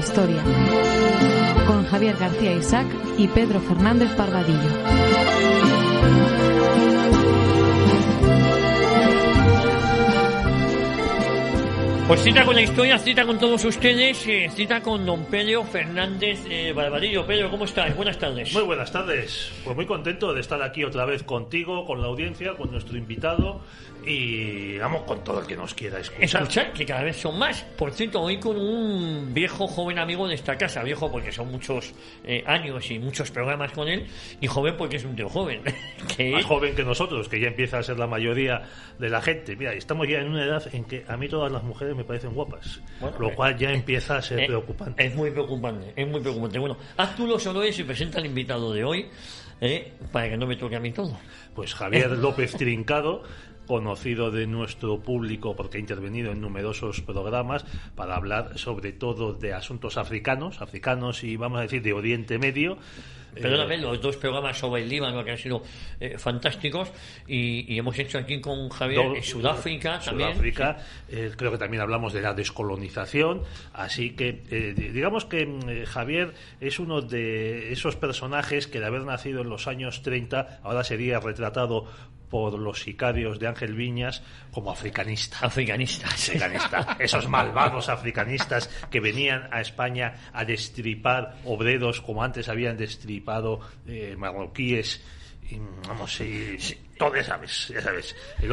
historia, con Javier García Isaac y Pedro Fernández Barbadillo. Pues cita con la historia, cita con todos ustedes, cita con don Pedro Fernández Barbadillo. Pedro, ¿cómo estás? Buenas tardes. Muy buenas tardes. Pues muy contento de estar aquí otra vez contigo, con la audiencia, con nuestro invitado y vamos con todo el que nos quiera escuchar. Que cada vez son más. Por cierto, hoy con un viejo joven amigo de esta casa, viejo porque son muchos años y muchos programas con él, y joven porque es un tío joven. Más joven que nosotros, que ya empieza a ser la mayoría de la gente. Mira, estamos ya en una edad en que a mí todas las mujeres me parecen guapas, bueno, lo cual ya empieza a ser preocupante. Es muy preocupante, es muy preocupante. Bueno, haz tú los honores y presenta al invitado de hoy, para que no me toque a mí todo. Pues Javier López Trincado, conocido de nuestro público porque ha intervenido en numerosos programas para hablar sobre todo de asuntos africanos y vamos a decir de Oriente Medio. Perdóname, los dos programas sobre el Líbano que han sido fantásticos y hemos hecho aquí con Javier Sudáfrica también. Creo que también hablamos de la descolonización, así que digamos que Javier es uno de esos personajes que de haber nacido en los años 30 ahora sería retratado por los sicarios de Ángel Viñas como africanista. Esos malvados africanistas que venían a España a destripar obreros como antes habían destripado marroquíes. Todo, ya sabes. El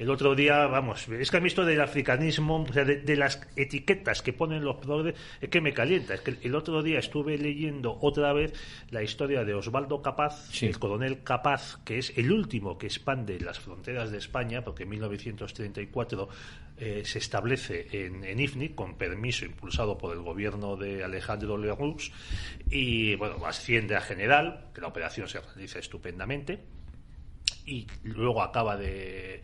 otro día, vamos, es que a mí esto del africanismo, o sea, de las etiquetas que ponen los progres, es que me calienta. Es que el otro día estuve leyendo otra vez la historia de Osvaldo Capaz, el coronel Capaz, que es el último que expande las fronteras de España, porque en 1934 se establece en Ifni, con permiso impulsado por el gobierno de Alejandro Lerroux, y bueno, asciende a general, que la operación se realiza estupendamente, y luego acaba de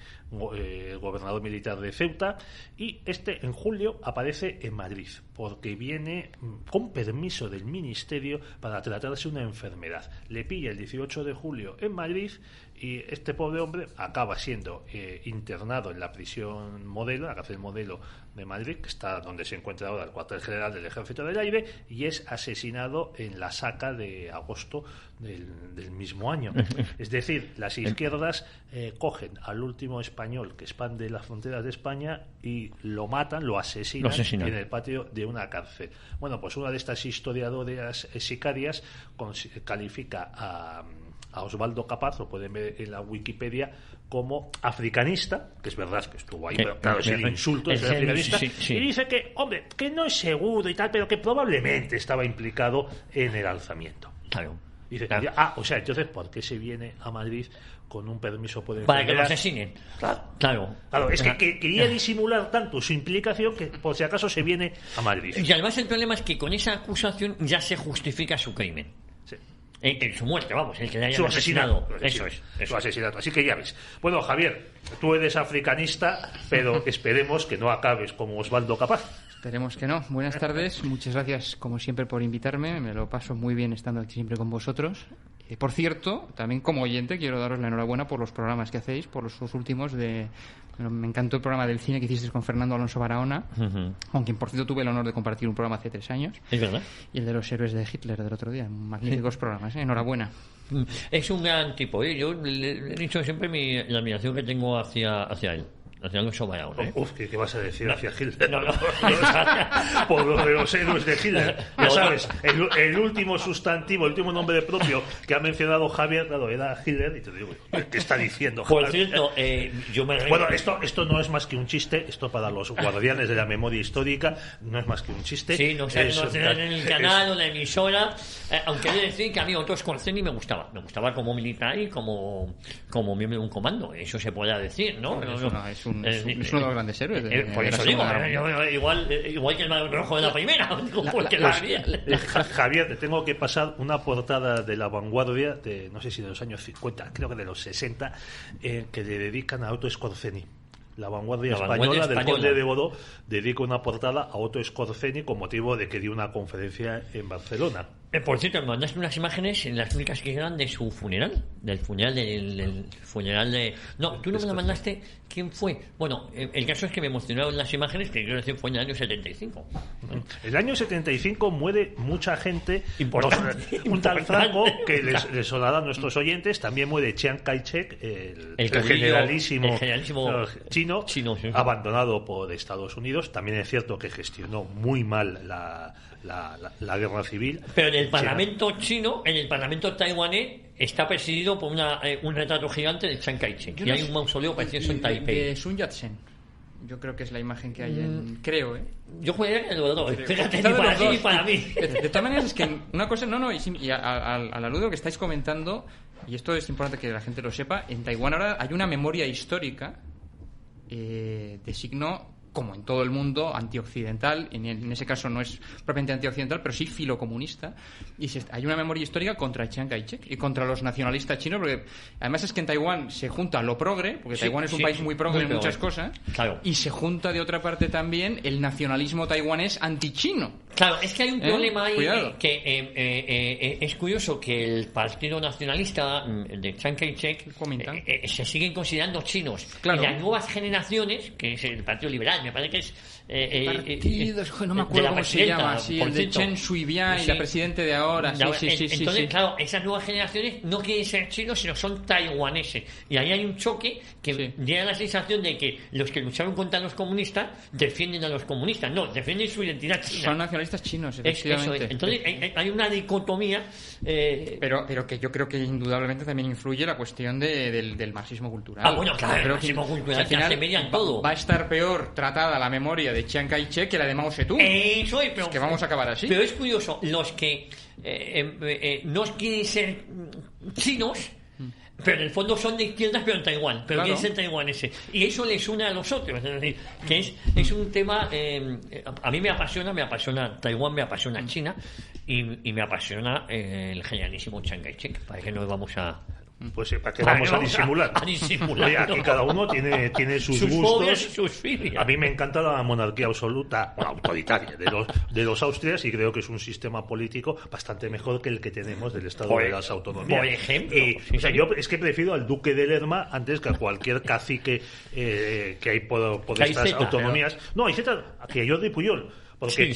gobernador militar de Ceuta, y en julio aparece en Madrid porque viene con permiso del ministerio para tratarse una enfermedad. Le pilla el 18 de julio en Madrid y este pobre hombre acaba siendo internado en la prisión Modelo, la cárcel Modelo de Madrid, que está donde se encuentra ahora el cuartel general del Ejército del Aire, y es asesinado en la saca de agosto del mismo año. Es decir, las izquierdas cogen al último español que expande las fronteras de España y lo matan, lo asesinan en el patio de una cárcel. Bueno, pues una de estas historiadoras sicarias califica a Osvaldo Capaz, lo pueden ver en la Wikipedia, como africanista, que es verdad que estuvo ahí, pero claro, es el insulto, es el africanista, y dice que, hombre, que no es seguro y tal, pero que probablemente estaba implicado en el alzamiento. Claro. Dice, o sea, entonces, ¿por qué se viene a Madrid con un permiso por para que lo asesinen? Claro, es que quería disimular tanto su implicación que por si acaso se viene a Madrid. Y además el problema es que con esa acusación ya se justifica su crimen. Sí. En su muerte, vamos, el que le hayan asesinado. Eso es. Su asesinato. Así que ya ves. Bueno, Javier, tú eres africanista, pero esperemos que no acabes como Osvaldo Capaz. Esperemos que no. Buenas tardes, muchas gracias como siempre por invitarme, me lo paso muy bien estando aquí siempre con vosotros. Por cierto, también como oyente quiero daros la enhorabuena por los programas que hacéis, por los últimos me encantó el programa del cine que hicisteis con Fernando Alonso Barahona, con quien por cierto tuve el honor de compartir un programa hace 3 años. Es verdad. Y el de los héroes de Hitler del otro día, magníficos programas, enhorabuena. Es un gran tipo, yo le he dicho siempre la admiración que tengo hacia él. Hacia Alonso Barahona. ¿Qué vas a decir hacia Hitler? No. Por lo de los héroes de Hitler. Ya sabes, el último sustantivo, el último nombre propio que ha mencionado Javier, claro, era Hitler, y te digo, ¿qué está diciendo? Por cierto, yo me Bueno, esto no es más que un chiste, esto para los guardianes de la memoria histórica, no es más que un chiste. Sí, no sé en el canal o la emisora, aunque he de decir que a mí Otto Skorzeny me gustaba como militar y como miembro de un comando, eso se podrá decir, ¿no? Es uno de los grandes héroes por eso digo, igual que el Mar Rojo de la primera. Javier, te tengo que pasar una portada de La Vanguardia de, no sé si de los años 50, creo que de los 60, que le dedican a Otto Skorzeny. La Vanguardia Española del Conde de Godó dedica una portada a Otto Skorzeny con motivo de que dio una conferencia en Barcelona. Por cierto, me mandaste unas imágenes en las únicas que quedan de su funeral, del funeral de... No, tú no me lo mandaste. ¿Quién fue? Bueno, el caso es que me emocionaron las imágenes, que quiero decir fue en el año 75. El año 75 muere mucha gente. Importante. Un tal Franco, que les sonará a nuestros oyentes, también muere Chiang Kai-shek, el generalísimo chino, sí. abandonado por Estados Unidos. También es cierto que gestionó muy mal la guerra civil. Pero en el Parlamento chino, en el Parlamento taiwanés, está presidido por un retrato gigante de Chiang Kai-shek. Y hay un mausoleo precioso en Taipei. De Sun Yat-sen. Yo creo que es la imagen que hay en... Creo, ¿eh? Yo jugaría en el dos. Fíjate, ni para ti ni para mí. De todas maneras, es que una cosa... Y al aludo que estáis comentando, y esto es importante que la gente lo sepa, en Taiwán ahora hay una memoria histórica de signo, como en todo el mundo, antioccidental. En ese caso no es propiamente antioccidental, pero sí filocomunista. Y hay una memoria histórica contra Chiang Kai-shek y contra los nacionalistas chinos, porque además es que en Taiwán se junta lo progre, porque Taiwán es un país muy progre en muchas cosas, claro. Y se junta de otra parte también el nacionalismo taiwanés antichino. Claro, es que hay un problema ahí que es curioso que el Partido Nacionalista de Chiang Kai-shek se siguen considerando chinos. Claro. Y las nuevas generaciones, que es el Partido Liberal, me parece que es... no me acuerdo cómo se llama, el de Chen Shui-bian y la presidente de ahora. Entonces, claro, esas nuevas generaciones no quieren ser chinos, sino son taiwaneses. Y ahí hay un choque que llega la sensación de que los que lucharon contra los comunistas defienden a los comunistas. No, defienden su identidad china. Son nacionalistas chinos, efectivamente. Entonces hay una dicotomía. Pero que yo creo que indudablemente también influye la cuestión del marxismo cultural. Bueno, claro, el marxismo cultural que hace media en todo. Va a estar peor tratada la memoria de Chiang Kai-shek que la de Mao Zedong. Eso es, pero, es que vamos a acabar así. Pero es curioso, los que no quieren ser chinos, pero en el fondo son de izquierdas, pero en Taiwán, pero quieren ser taiwaneses, y eso les une a los otros. Es decir, que es un tema, a mí me apasiona Taiwán, me apasiona China, y me apasiona el generalísimo Chiang Kai-shek. ¿Para qué nos vamos a... Pues ¿para qué vamos a disimular? Oye, aquí cada uno tiene sus gustos. Fobias y sus filias. A mí me encanta la monarquía absoluta, autoritaria, de los Austrias, y creo que es un sistema político bastante mejor que el que tenemos del Estado de las Autonomías. Por ejemplo. Yo es que prefiero al duque de Lerma antes que a cualquier cacique que hay por estas autonomías. No, hay que Jordi Pujol. Porque,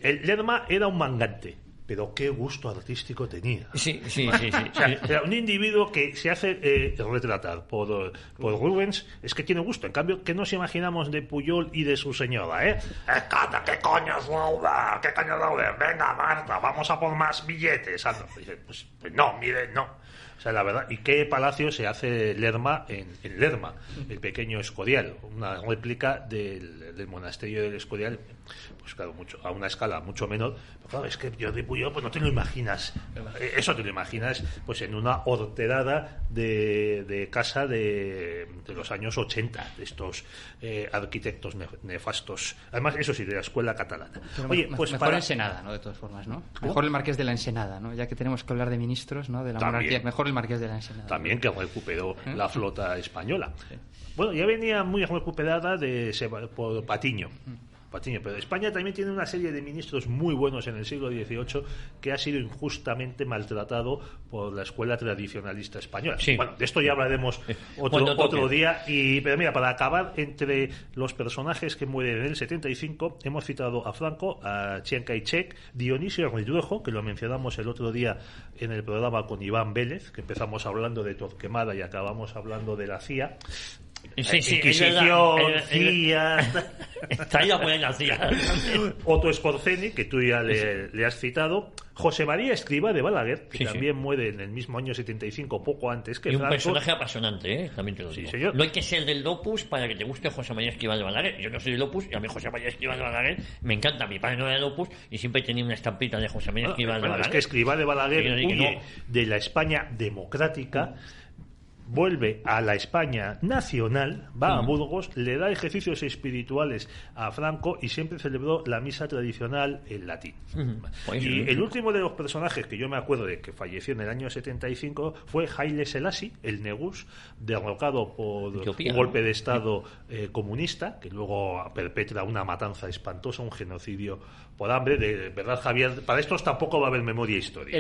el Lerma era un mangante. Pero qué gusto artístico tenía. Sí. O sea, era un individuo que se hace retratar por Rubens, es que tiene gusto. En cambio, ¿qué nos imaginamos de Pujol y de su señora, Cata, ¿qué coño es Lauda? ¿Qué coño es Lauda? Venga, Marta, vamos a por más billetes. Pues no, mire, no. O sea, la verdad, ¿y qué palacio se hace Lerma en Lerma? El pequeño Escorial, una réplica del monasterio del Escorial, pues claro, a una escala mucho menor. Pero claro, es que Jordi Pujol, pues no te lo imaginas. Eso te lo imaginas pues en una horterada de casa de los años 80, de estos arquitectos nefastos. Además, eso sí, de la escuela catalana. Pero oye, pues mejor Ensenada, ¿no? De todas formas, ¿no? Mejor el Marqués de la Ensenada, ¿no? Ya que tenemos que hablar de ministros, ¿no? De la monarquía. Mejor el Marqués de la Ensenada. También, que recuperó la flota española. Bueno, ya venía muy recuperada por Patiño. Pero España también tiene una serie de ministros muy buenos en el siglo XVIII que ha sido injustamente maltratado por la escuela tradicionalista española. Bueno, de esto ya hablaremos otro día. Pero mira, para acabar, entre los personajes que mueren en el 75, hemos citado a Franco, a Chiang Kai-shek, Dionisio Ridruejo, que lo mencionamos el otro día en el programa con Iván Vélez, que empezamos hablando de Torquemada y acabamos hablando de la CIA. Inquisición, CIA. Está ahí a poner la CIA. Otto Sforzeni, que tú ya le has citado. José María Escrivá de Balaguer, que también muere en el mismo año 75, poco antes que Franco. Un personaje apasionante, también te lo digo. Señor. No hay que ser del Opus para que te guste José María Escrivá de Balaguer. Yo no soy del Opus y a mí José María Escrivá de Balaguer me encanta. Mi padre no era del Opus y siempre tenía una estampita de José María Escrivá de Balaguer. Es que Escrivá de Balaguer huye de la España democrática vuelve a la España nacional, va a Burgos, le da ejercicios espirituales a Franco y siempre celebró la misa tradicional en latín. Y el último de los personajes que yo me acuerdo de que falleció en el año 75 fue Haile Selassie, el Negus, derrocado por Etiopía, un golpe de Estado comunista, que luego perpetra una matanza espantosa, un genocidio por hambre. De verdad, Javier, para estos tampoco va a haber memoria histórica.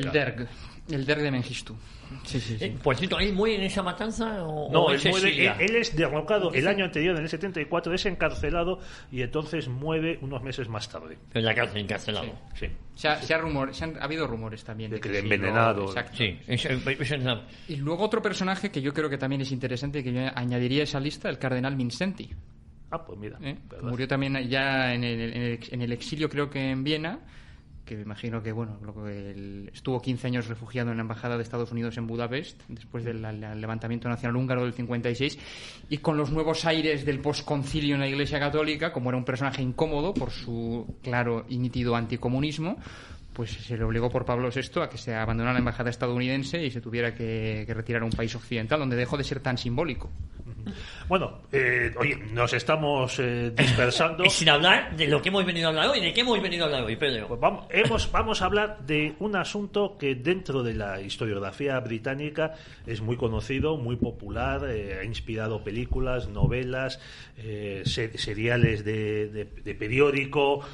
El Derg de Mengistu. Sí. Por cierto, ¿él muere en esa matanza o No, él se exila? él es derrocado el año anterior, en el 74, es encarcelado y entonces muere unos meses más tarde. En la cárcel, encarcelado. Sí. Ha habido rumores también De que sí, le envenenado. Exacto. Sí, eso es la... Y luego otro personaje que yo creo que también es interesante, que yo añadiría a esa lista, el cardenal Mindszenty. Ah, pues mira. ¿verdad? Murió también ya en el exilio, creo que en Viena, que me imagino que estuvo 15 años refugiado en la embajada de Estados Unidos en Budapest después del levantamiento nacional húngaro del 56, y con los nuevos aires del posconcilio en la Iglesia Católica, como era un personaje incómodo por su claro y nítido anticomunismo, pues se le obligó por Pablo VI a que se abandonara la embajada estadounidense y se tuviera que retirar a un país occidental donde dejó de ser tan simbólico. Bueno, oye, nos estamos dispersando. Y sin hablar de lo que hemos venido a hablar hoy. ¿De qué hemos venido a hablar hoy, Pedro? Pues vamos a hablar de un asunto que dentro de la historiografía británica es muy conocido, muy popular, ha inspirado películas, novelas, seriales de periódico,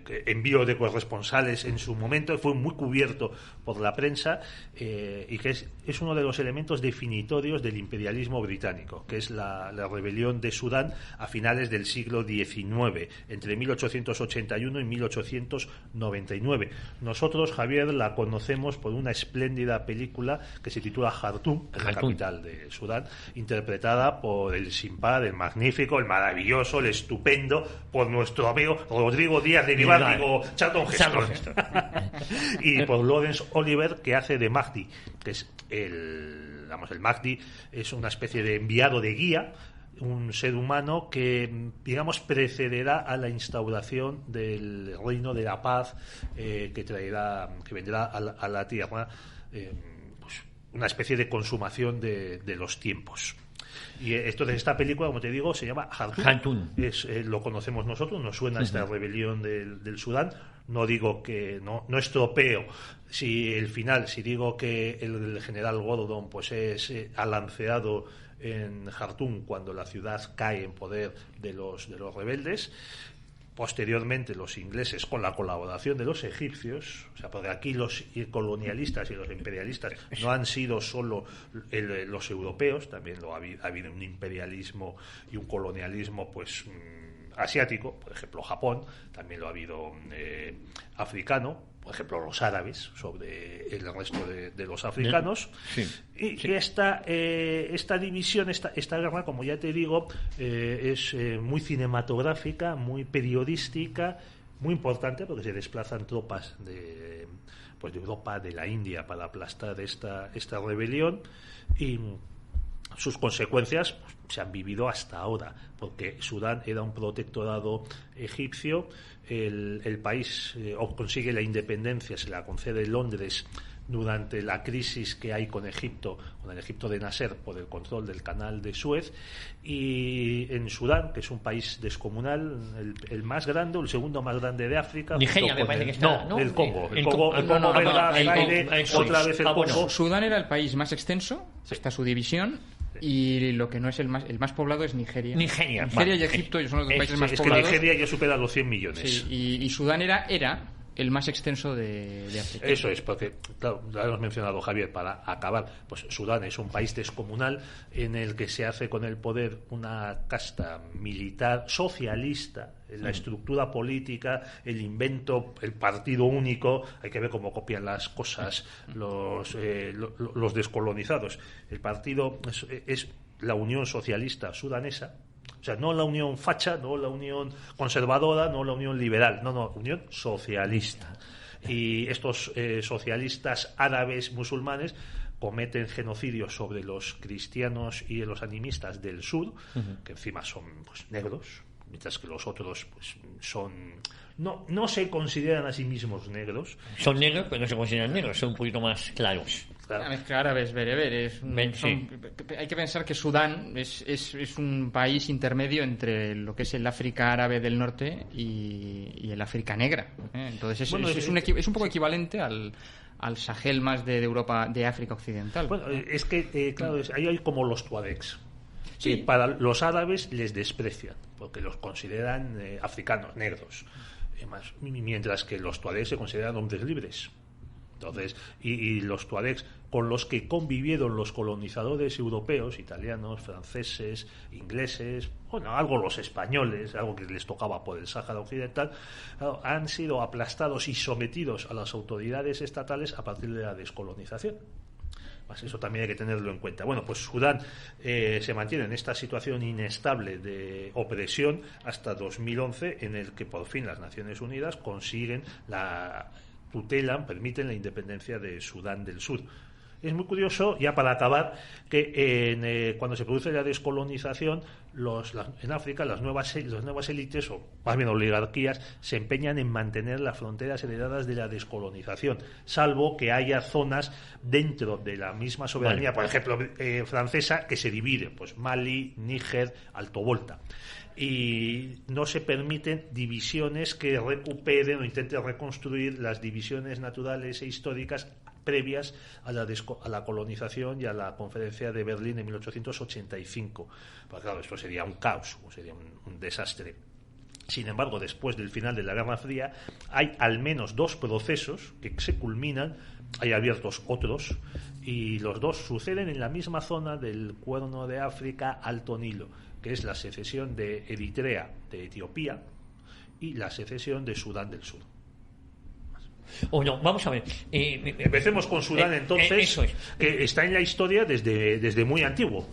que envío de corresponsales en su momento, fue muy cubierto por la prensa, y que es uno de los elementos definitorios del imperialismo británico, que es la rebelión de Sudán a finales del siglo XIX, entre 1881 y 1899. Nosotros, Javier, la conocemos por una espléndida película que se titula Jartum, la capital de Sudán, interpretada por el sin par, el magnífico, el maravilloso, el estupendo, por nuestro amigo Rodrigo Díaz de Vivar, digo, Charlton Heston, y por Laurence Olivier, que hace de Mahdi, que es el Mahdi es una especie de enviado de guía, un ser humano que, digamos, precederá a la instauración del reino de la paz, que vendrá a la tierra, pues una especie de consumación de los tiempos. Y entonces esta película, como te digo, se llama Jartum. Lo conocemos nosotros, nos suena esta rebelión del Sudán. No digo que no estropeo si digo que el general Gordon pues es alanceado en Jartum cuando la ciudad cae en poder de los rebeldes. Posteriormente los ingleses, con la colaboración de los egipcios, o sea, porque aquí los colonialistas y los imperialistas no han sido solo los europeos, también ha habido un imperialismo y un colonialismo pues asiático, por ejemplo Japón, también lo ha habido africano, por ejemplo los árabes sobre el resto de los africanos. Y esta división, esta guerra, como ya te digo, es muy cinematográfica, muy periodística, muy importante porque se desplazan tropas de Europa, de la India, para aplastar esta rebelión, y sus consecuencias se han vivido hasta ahora, porque Sudán era un protectorado egipcio, el país consigue la independencia, se la concede Londres durante la crisis que hay con el Egipto de Nasser por el control del canal de Suez, y en Sudán, que es un país descomunal, el más grande, el segundo más grande de África. Nigeria me parece que está, ¿no? El Congo. El Congo, otra vez el Congo. Sudán era el país más extenso, hasta su división. Y lo que no es el más poblado es Nigeria. Nigeria y Egipto son los dos países más poblados. Es que Nigeria ya supera los 100 millones. Sí, y Sudán era el más extenso de África. Eso es, porque, claro, lo hemos mencionado, Javier, para acabar, pues Sudán es un país descomunal en el que se hace con el poder una casta militar socialista, la estructura política, el invento, el partido único. Hay que ver cómo copian las cosas los descolonizados. El partido es la Unión Socialista Sudanesa. O sea, no la unión facha, no la unión conservadora, no la unión liberal, no, unión socialista. Y estos socialistas árabes musulmanes cometen genocidios sobre los cristianos y los animistas del sur, que encima son pues negros, mientras que los otros pues son no se consideran a sí mismos negros. Son negros, pero no se consideran negros, son un poquito más claros. Claro. La mezcla árabes bereberes. Hay que pensar que Sudán es un país intermedio entre lo que es el África árabe del norte y el África negra. Entonces es un poco equivalente al Sahel más de Europa, de África occidental. Bueno, es que, claro, ahí hay como los tuaregs. Sí. Para los árabes les desprecian, porque los consideran africanos, negros. Mientras que los tuaregs se consideran hombres libres. Entonces, y los tuaregs con los que convivieron los colonizadores europeos, italianos, franceses, ingleses, bueno, algo los españoles, algo que les tocaba por el Sáhara Occidental, han sido aplastados y sometidos a las autoridades estatales a partir de la descolonización. Eso también hay que tenerlo en cuenta. Bueno, pues Sudán se mantiene en esta situación inestable de opresión hasta 2011, en el que por fin las Naciones Unidas consiguen permiten la independencia de Sudán del Sur. Es muy curioso, ya para acabar, que cuando se produce la descolonización, en África las nuevas élites, o más bien oligarquías, se empeñan en mantener las fronteras heredadas de la descolonización, salvo que haya zonas dentro de la misma soberanía, por ejemplo, francesa, que se divide, pues Mali, Níger, Alto Volta. Y no se permiten divisiones que recuperen o intenten reconstruir las divisiones naturales e históricas previas a la colonización y a la conferencia de Berlín en 1885. Pues claro, esto sería un caos, sería un desastre. Sin embargo, después del final de la Guerra Fría, hay al menos 2 procesos que se culminan, hay abiertos otros, y los dos suceden en la misma zona del Cuerno de África, Alto Nilo, que es la secesión de Eritrea de Etiopía y la secesión de Sudán del Sur. No, vamos a ver. Empecemos con Sudán entonces, eso es. Que está en la historia desde muy antiguo.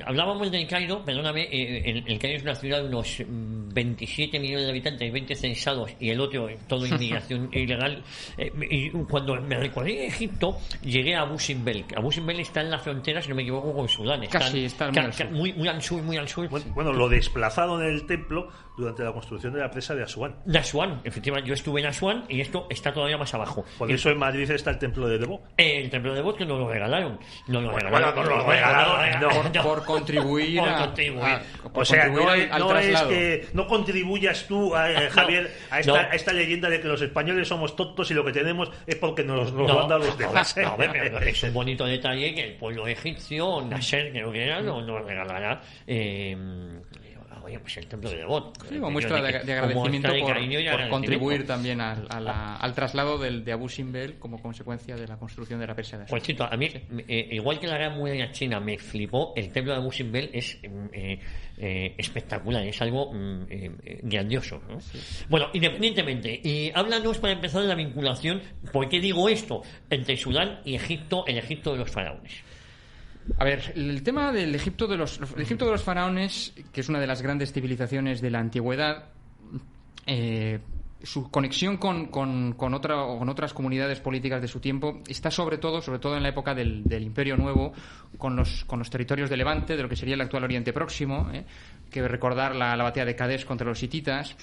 Hablábamos del Cairo, perdóname, el Cairo es una ciudad de unos 27 millones de habitantes, 20 censados y el otro todo inmigración ilegal. Y cuando me recorrí Egipto, llegué a Abu Simbel. Abu Simbel está en la frontera, si no me equivoco, con Sudán. Está muy al sur, muy al sur. Bueno, lo desplazaron en el templo durante la construcción de la presa de Asuán. De Asuán, efectivamente. Yo estuve en Asuán y esto está todavía más abajo. Por eso en Madrid está el templo de Debod. El templo de Debod que nos lo regalaron. Por contribuir o sea, no es que no contribuyas tú, Javier, a esta leyenda de que los españoles somos tontos y lo que tenemos es porque nos lo han dado los demás. Es un bonito detalle que el pueblo egipcio, Nasser, creo que era, nos regalará pues el templo de Debod. Sí, como muestra de agradecimiento por contribuir también al traslado de Abu Simbel como consecuencia de la construcción de la presa de Asuán. Pues chito, a mí, igual que la gran muralla china me flipó, el templo de Abu Simbel es espectacular, es algo grandioso, ¿no? Sí. Bueno, independientemente, háblanos para empezar de la vinculación, ¿por qué digo esto? Entre Sudán y Egipto, el Egipto de los faraones. A ver, el tema del Egipto de los faraones, que es una de las grandes civilizaciones de la antigüedad, su conexión con otras comunidades políticas de su tiempo está sobre todo en la época del Imperio Nuevo, con los territorios de Levante, de lo que sería el actual Oriente Próximo, que recordar la batalla de Kadesh contra los hititas,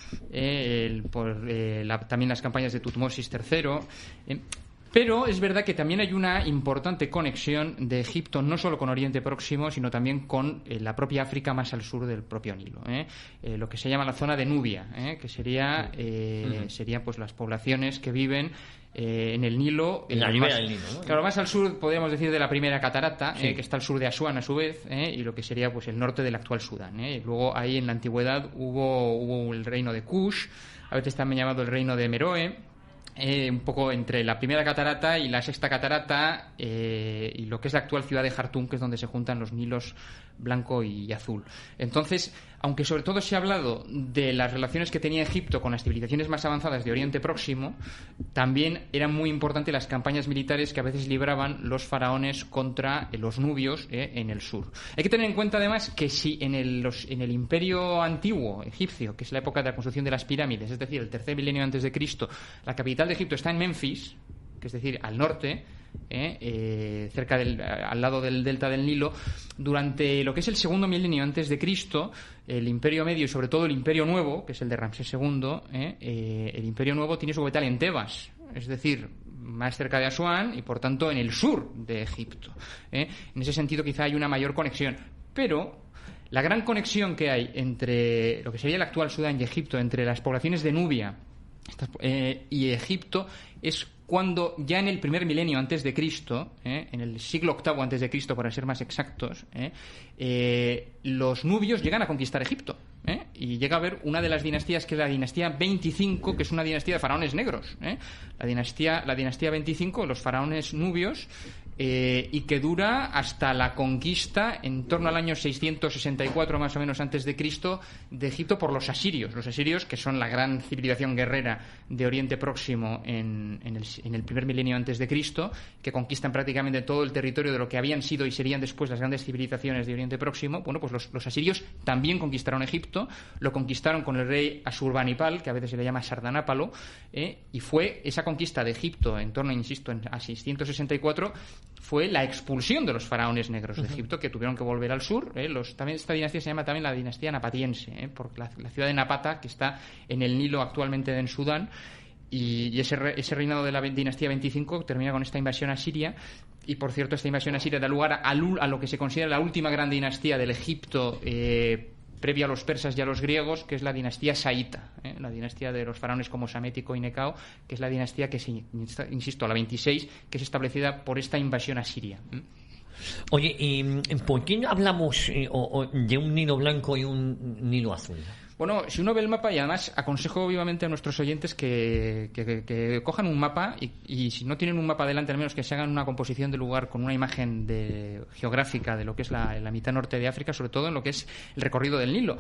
también las campañas de Tutmosis III. Pero es verdad que también hay una importante conexión de Egipto no solo con Oriente Próximo, sino también con la propia África más al sur del propio Nilo, lo que se llama la zona de Nubia, que serían pues las poblaciones que viven en el Nilo, en la ribera del Nilo, ¿no? Claro, más al sur podríamos decir de la primera catarata, sí. Que está al sur de Asuán a su vez, y lo que sería pues el norte del actual Sudán. Luego ahí en la antigüedad hubo el reino de Kush, a veces también llamado el reino de Meroe. Un poco entre la primera catarata y la sexta catarata, y lo que es la actual ciudad de Jartum, que es donde se juntan los Nilos blanco y azul. Entonces, aunque sobre todo se ha hablado de las relaciones que tenía Egipto con las civilizaciones más avanzadas de Oriente Próximo, también eran muy importantes las campañas militares que a veces libraban los faraones contra los nubios en el sur. Hay que tener en cuenta además que si en el imperio antiguo egipcio, que es la época de la construcción de las pirámides, es decir, el tercer milenio antes de Cristo, la capital de Egipto está en Menfis, que es decir, al norte, al lado del delta del Nilo, durante lo que es el segundo milenio antes de Cristo, el Imperio Medio y sobre todo el Imperio Nuevo, que es el de Ramsés II, el Imperio Nuevo tiene su capital en Tebas, es decir, más cerca de Asuán y, por tanto, en el sur de Egipto. En ese sentido, quizá hay una mayor conexión. Pero la gran conexión que hay entre lo que sería el actual Sudán y Egipto, entre las poblaciones de Nubia y Egipto, es cuando ya en el primer milenio antes de Cristo, en el siglo VIII antes de Cristo, para ser más exactos, los nubios llegan a conquistar Egipto. Y llega a haber una de las dinastías, que es la dinastía 25, que es una dinastía de faraones negros. La dinastía 25, los faraones nubios, y que dura hasta la conquista en torno al año 664 más o menos antes de Cristo de Egipto por los asirios, que son la gran civilización guerrera de Oriente Próximo en el primer milenio antes de Cristo, que conquistan prácticamente todo el territorio de lo que habían sido y serían después las grandes civilizaciones de Oriente Próximo. Bueno, pues los asirios también conquistaron Egipto, lo conquistaron con el rey Asurbanipal, que a veces se le llama Sardanápalo, y fue esa conquista de Egipto en torno, insisto, a 664, fue la expulsión de los faraones negros de Egipto, que tuvieron que volver al sur. También esta dinastía se llama también la dinastía napatiense, por la ciudad de Napata, que está en el Nilo actualmente en Sudán. Y ese reinado de la dinastía 25 termina con esta invasión asiria. Y, por cierto, esta invasión asiria da lugar a lo que se considera la última gran dinastía del Egipto previa a los persas y a los griegos, que es la dinastía saíta, la dinastía de los faraones como Samético y Necao, que es la dinastía que, insisto, la 26, que es establecida por esta invasión asiria. Oye, ¿y por qué no hablamos de un Nilo blanco y un Nilo azul? Bueno, si uno ve el mapa, y además aconsejo vivamente a nuestros oyentes que cojan un mapa y si no tienen un mapa delante, al menos que se hagan una composición del lugar con una imagen geográfica de lo que es la mitad norte de África, sobre todo en lo que es el recorrido del Nilo,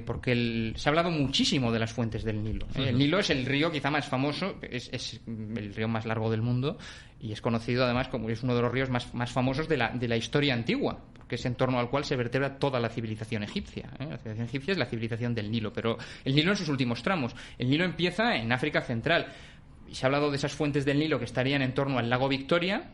porque se ha hablado muchísimo de las fuentes del Nilo. El Nilo es el río quizá más famoso, es el río más largo del mundo y es conocido además como es uno de los ríos más famosos de la historia antigua, que es en torno al cual se vertebra toda la civilización egipcia. La civilización egipcia es la civilización del Nilo, pero el Nilo en sus últimos tramos. El Nilo empieza en África Central. Y se ha hablado de esas fuentes del Nilo que estarían en torno al lago Victoria.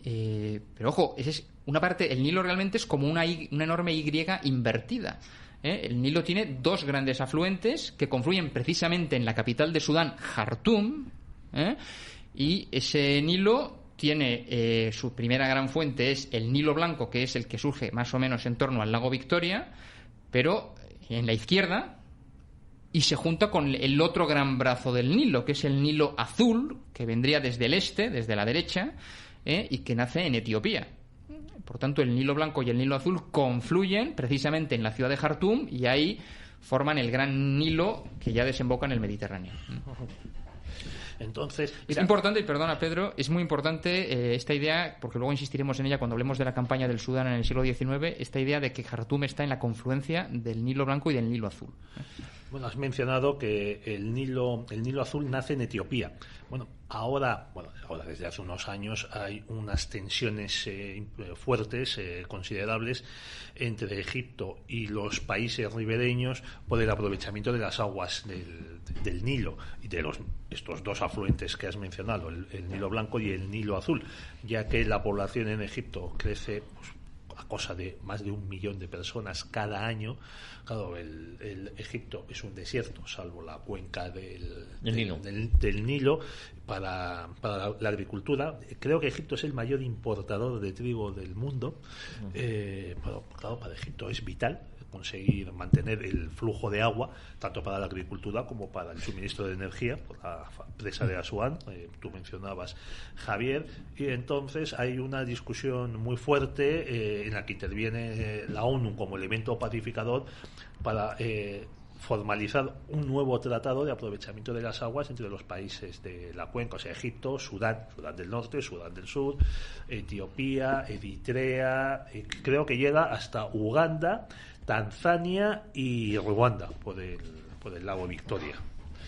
Pero ojo, esa es una parte. El Nilo realmente es como una enorme Y invertida. El Nilo tiene dos grandes afluentes que confluyen precisamente en la capital de Sudán, Jartum. Y ese Nilo tiene su primera gran fuente, es el Nilo Blanco, que es el que surge más o menos en torno al lago Victoria, pero en la izquierda, y se junta con el otro gran brazo del Nilo, que es el Nilo Azul, que vendría desde el este, desde la derecha, y que nace en Etiopía. Por tanto, el Nilo Blanco y el Nilo Azul confluyen precisamente en la ciudad de Jartum y ahí forman el gran Nilo que ya desemboca en el Mediterráneo. Entonces, es importante, y perdona Pedro, es muy importante esta idea, porque luego insistiremos en ella cuando hablemos de la campaña del Sudán en el siglo XIX, esta idea de que Jartum está en la confluencia del Nilo Blanco y del Nilo Azul. Bueno, has mencionado que el Nilo Azul nace en Etiopía. Bueno, ahora desde hace unos años hay unas tensiones fuertes, considerables, entre Egipto y los países ribereños por el aprovechamiento de las aguas del Nilo y de estos dos afluentes que has mencionado, el Nilo Blanco y el Nilo Azul, ya que la población en Egipto crece a cosa de más de 1 millón de personas cada año. Claro, el Egipto es un desierto, salvo la cuenca del Nilo para la agricultura. Creo que Egipto es el mayor importador de trigo del mundo. Claro, para Egipto es vital conseguir mantener el flujo de agua, tanto para la agricultura como para el suministro de energía, por la presa de Asuán, tú mencionabas, Javier, y entonces hay una discusión muy fuerte en la que interviene la ONU como elemento pacificador para formalizar un nuevo tratado de aprovechamiento de las aguas entre los países de la cuenca, o sea, Egipto, Sudán del Norte, Sudán del Sur, Etiopía, Eritrea, creo que llega hasta Uganda, Tanzania y Ruanda por el lago Victoria.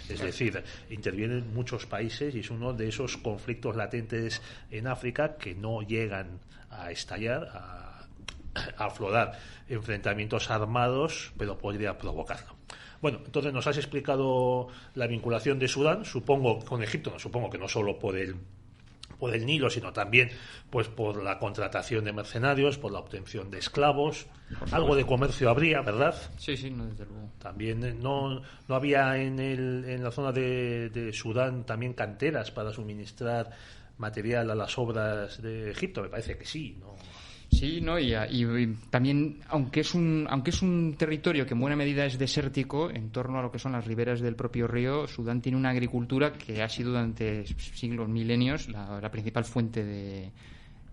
Es decir, intervienen muchos países y es uno de esos conflictos latentes en África que no llegan a estallar, a aflorar enfrentamientos armados, pero podría provocarlo. Bueno, entonces nos has explicado la vinculación de Sudán, supongo con Egipto, supongo que no solo por el por el Nilo, sino también pues por la contratación de mercenarios, por la obtención de esclavos. Algo de comercio habría, ¿verdad? Sí, no, desde luego. También no había en la zona de Sudán también canteras para suministrar material a las obras de Egipto. Me parece que sí, ¿no? Sí, ¿no? Y también, aunque es un territorio que en buena medida es desértico, en torno a lo que son las riberas del propio río, Sudán tiene una agricultura que ha sido durante siglos, milenios, la principal fuente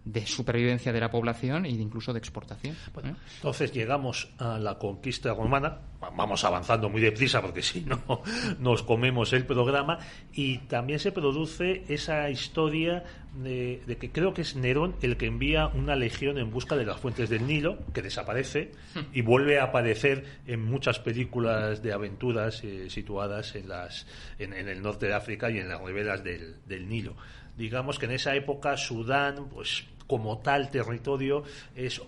de supervivencia de la población e incluso de exportación. Bueno, entonces llegamos a la conquista romana, vamos avanzando muy deprisa porque si no nos comemos el programa, y también se produce esa historia de que creo que es Nerón el que envía una legión en busca de las fuentes del Nilo, que desaparece y vuelve a aparecer en muchas películas de aventuras situadas en el norte de África y en las riberas del Nilo. Digamos que en esa época Sudán, pues como tal territorio es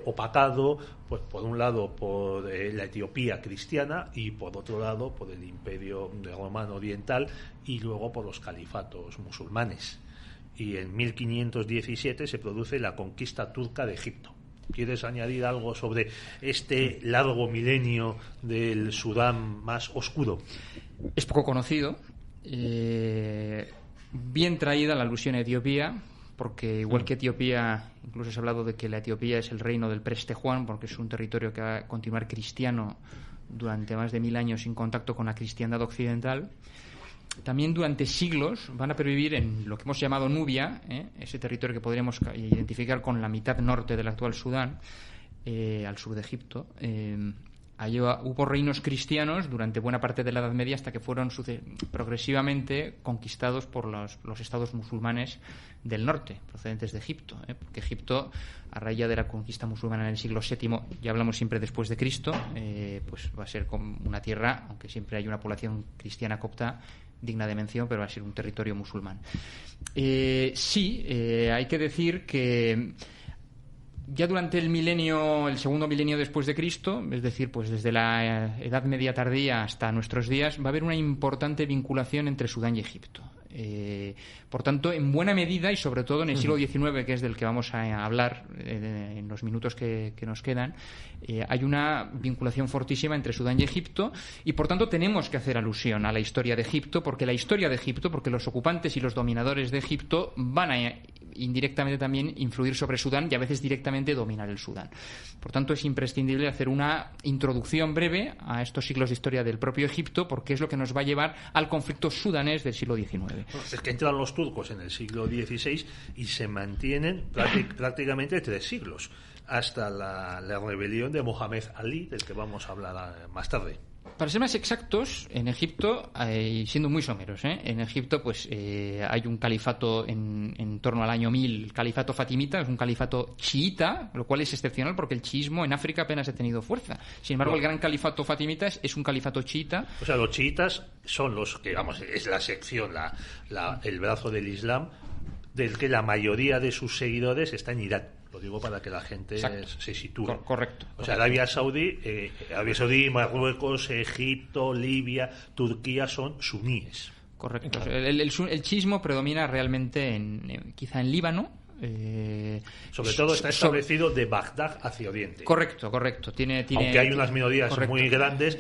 opacado, pues por un lado por la Etiopía cristiana y por otro lado por el Imperio Romano Oriental y luego por los califatos musulmanes. Y en 1517 se produce la conquista turca de Egipto. ¿Quieres añadir algo sobre este largo milenio del Sudán más oscuro? Es poco conocido. Bien traída la alusión a Etiopía, porque igual que Etiopía, incluso se ha hablado de que la Etiopía es el reino del Preste Juan, porque es un territorio que va a continuar cristiano durante más de 1000 años sin contacto con la cristiandad occidental. También durante siglos van a pervivir en lo que hemos llamado Nubia, ese territorio que podríamos identificar con la mitad norte del actual Sudán, al sur de Egipto. Allí hubo reinos cristianos durante buena parte de la Edad Media hasta que fueron progresivamente conquistados por los estados musulmanes del norte, procedentes de Egipto. Porque Egipto, a raíz de la conquista musulmana en el siglo VII, ya hablamos siempre después de Cristo, pues va a ser como una tierra, aunque siempre hay una población cristiana copta digna de mención, pero va a ser un territorio musulmán. Hay que decir que ya durante el segundo milenio después de Cristo, es decir, pues desde la Edad Media tardía hasta nuestros días, va a haber una importante vinculación entre Sudán y Egipto. Por tanto, en buena medida, y sobre todo en el siglo XIX, que es del que vamos a hablar en los minutos que nos quedan, hay una vinculación fortísima entre Sudán y Egipto, y por tanto tenemos que hacer alusión a la historia de Egipto, porque los ocupantes y los dominadores de Egipto van a indirectamente también influir sobre Sudán y a veces directamente dominar el Sudán. Por tanto, es imprescindible hacer una introducción breve a estos siglos de historia del propio Egipto, porque es lo que nos va a llevar al conflicto sudanés del siglo XIX. Es que entran los turcos en el siglo XVI y se mantienen prácticamente 3 siglos, hasta la rebelión de Mohamed Ali, del que vamos a hablar más tarde. Para ser más exactos, en Egipto, y siendo muy someros, en Egipto pues hay un califato en torno al año 1000, el califato fatimita, es un califato chiita, lo cual es excepcional porque el chiismo en África apenas ha tenido fuerza. Sin embargo, el gran califato fatimita es un califato chiita. O sea, los chiitas son los que, digamos, es la sección, el brazo del Islam, del que la mayoría de sus seguidores está en Irán. Lo digo para que la gente se sitúe. Correcto. O sea, Arabia Saudí, Marruecos, Egipto, Libia, Turquía son suníes. Correcto. El chiismo predomina realmente quizá en Líbano. Sobre todo está establecido de Bagdad hacia Oriente. Correcto. Aunque hay unas minorías muy grandes,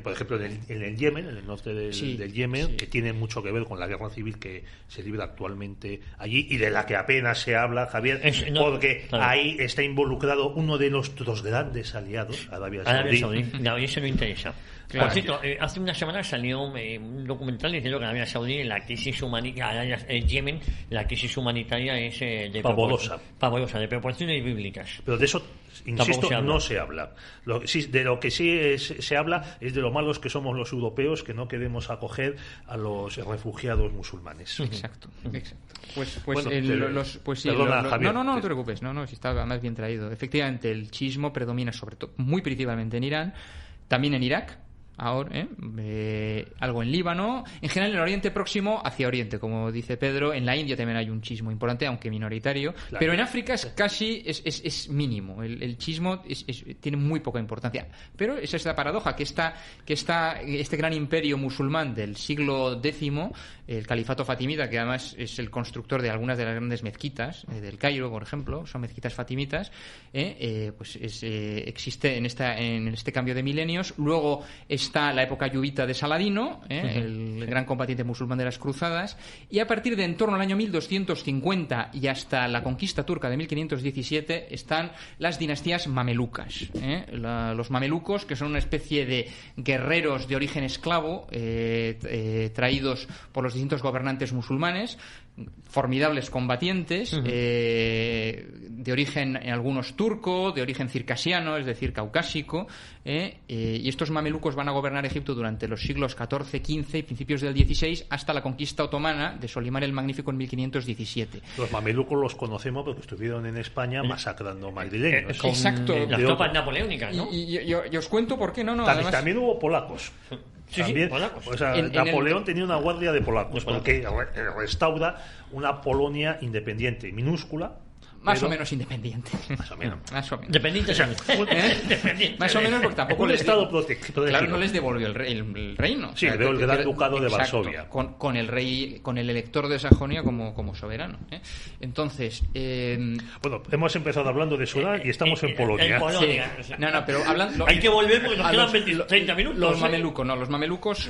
por ejemplo en el Yemen, en el norte del Yemen, que tiene mucho que ver con la guerra civil que se libra actualmente allí y de la que apenas se habla, Javier, porque ahí está involucrado uno de nuestros grandes aliados, Arabia Saudí. No, y eso no interesa. Claro. Por cierto, hace una semana salió un documental diciendo que en Arabia Saudí la crisis humanitaria, en Yemen, la crisis humanitaria es de pavorosa, de proporciones bíblicas. Pero de eso, insisto, no se habla. De lo que sí se habla es de lo malos que somos los europeos, que no queremos acoger a los refugiados musulmanes. Exacto. Perdona, Javier. No te preocupes, si está más bien traído. Efectivamente, el chiismo predomina muy principalmente en Irán, también en Irak. ahora, algo en Líbano, en general en el Oriente Próximo hacia Oriente, como dice Pedro. En la India también hay un chismo importante, aunque minoritario, claro. Pero en África es mínimo. El chismo tiene muy poca importancia. Pero es esta paradoja que este gran imperio musulmán del siglo X, el califato fatimita, que además es el constructor de algunas de las grandes mezquitas del Cairo, por ejemplo, son mezquitas fatimitas, existe en este cambio de milenios. Luego está la época ayubita de Saladino, el gran combatiente musulmán de las cruzadas, y a partir de en torno al año 1250 y hasta la conquista turca de 1517 están las dinastías mamelucas. Los mamelucos, que son una especie de guerreros de origen esclavo traídos por los distintos gobernantes musulmanes, formidables combatientes, de origen en algunos turco, de origen circasiano, es decir, caucásico, y estos mamelucos van a gobernar Egipto durante los siglos XIV, XV y principios del XVI hasta la conquista otomana de Solimán el Magnífico en 1517. Los mamelucos los conocemos porque estuvieron en España masacrando madrileños. Exacto. Las tropas napoleónicas, ¿no? Y os cuento por qué no. También hubo polacos. Sí, también, polacos. O sea, Napoleón tenía una guardia de polacos, porque restaura una Polonia independiente, minúscula. Más o menos independiente. Más o menos. Dependiente. Más o menos, porque tampoco un estado protegido. Claro, no les devolvió el reino. Sí, el Gran Ducado de Varsovia. Con el rey, con el elector de Sajonia como soberano. Entonces, bueno, hemos empezado hablando de Sudán y estamos en Polonia. Sí. No, pero hablando. Hay que volver porque nos quedan 30 minutos. Los mamelucos,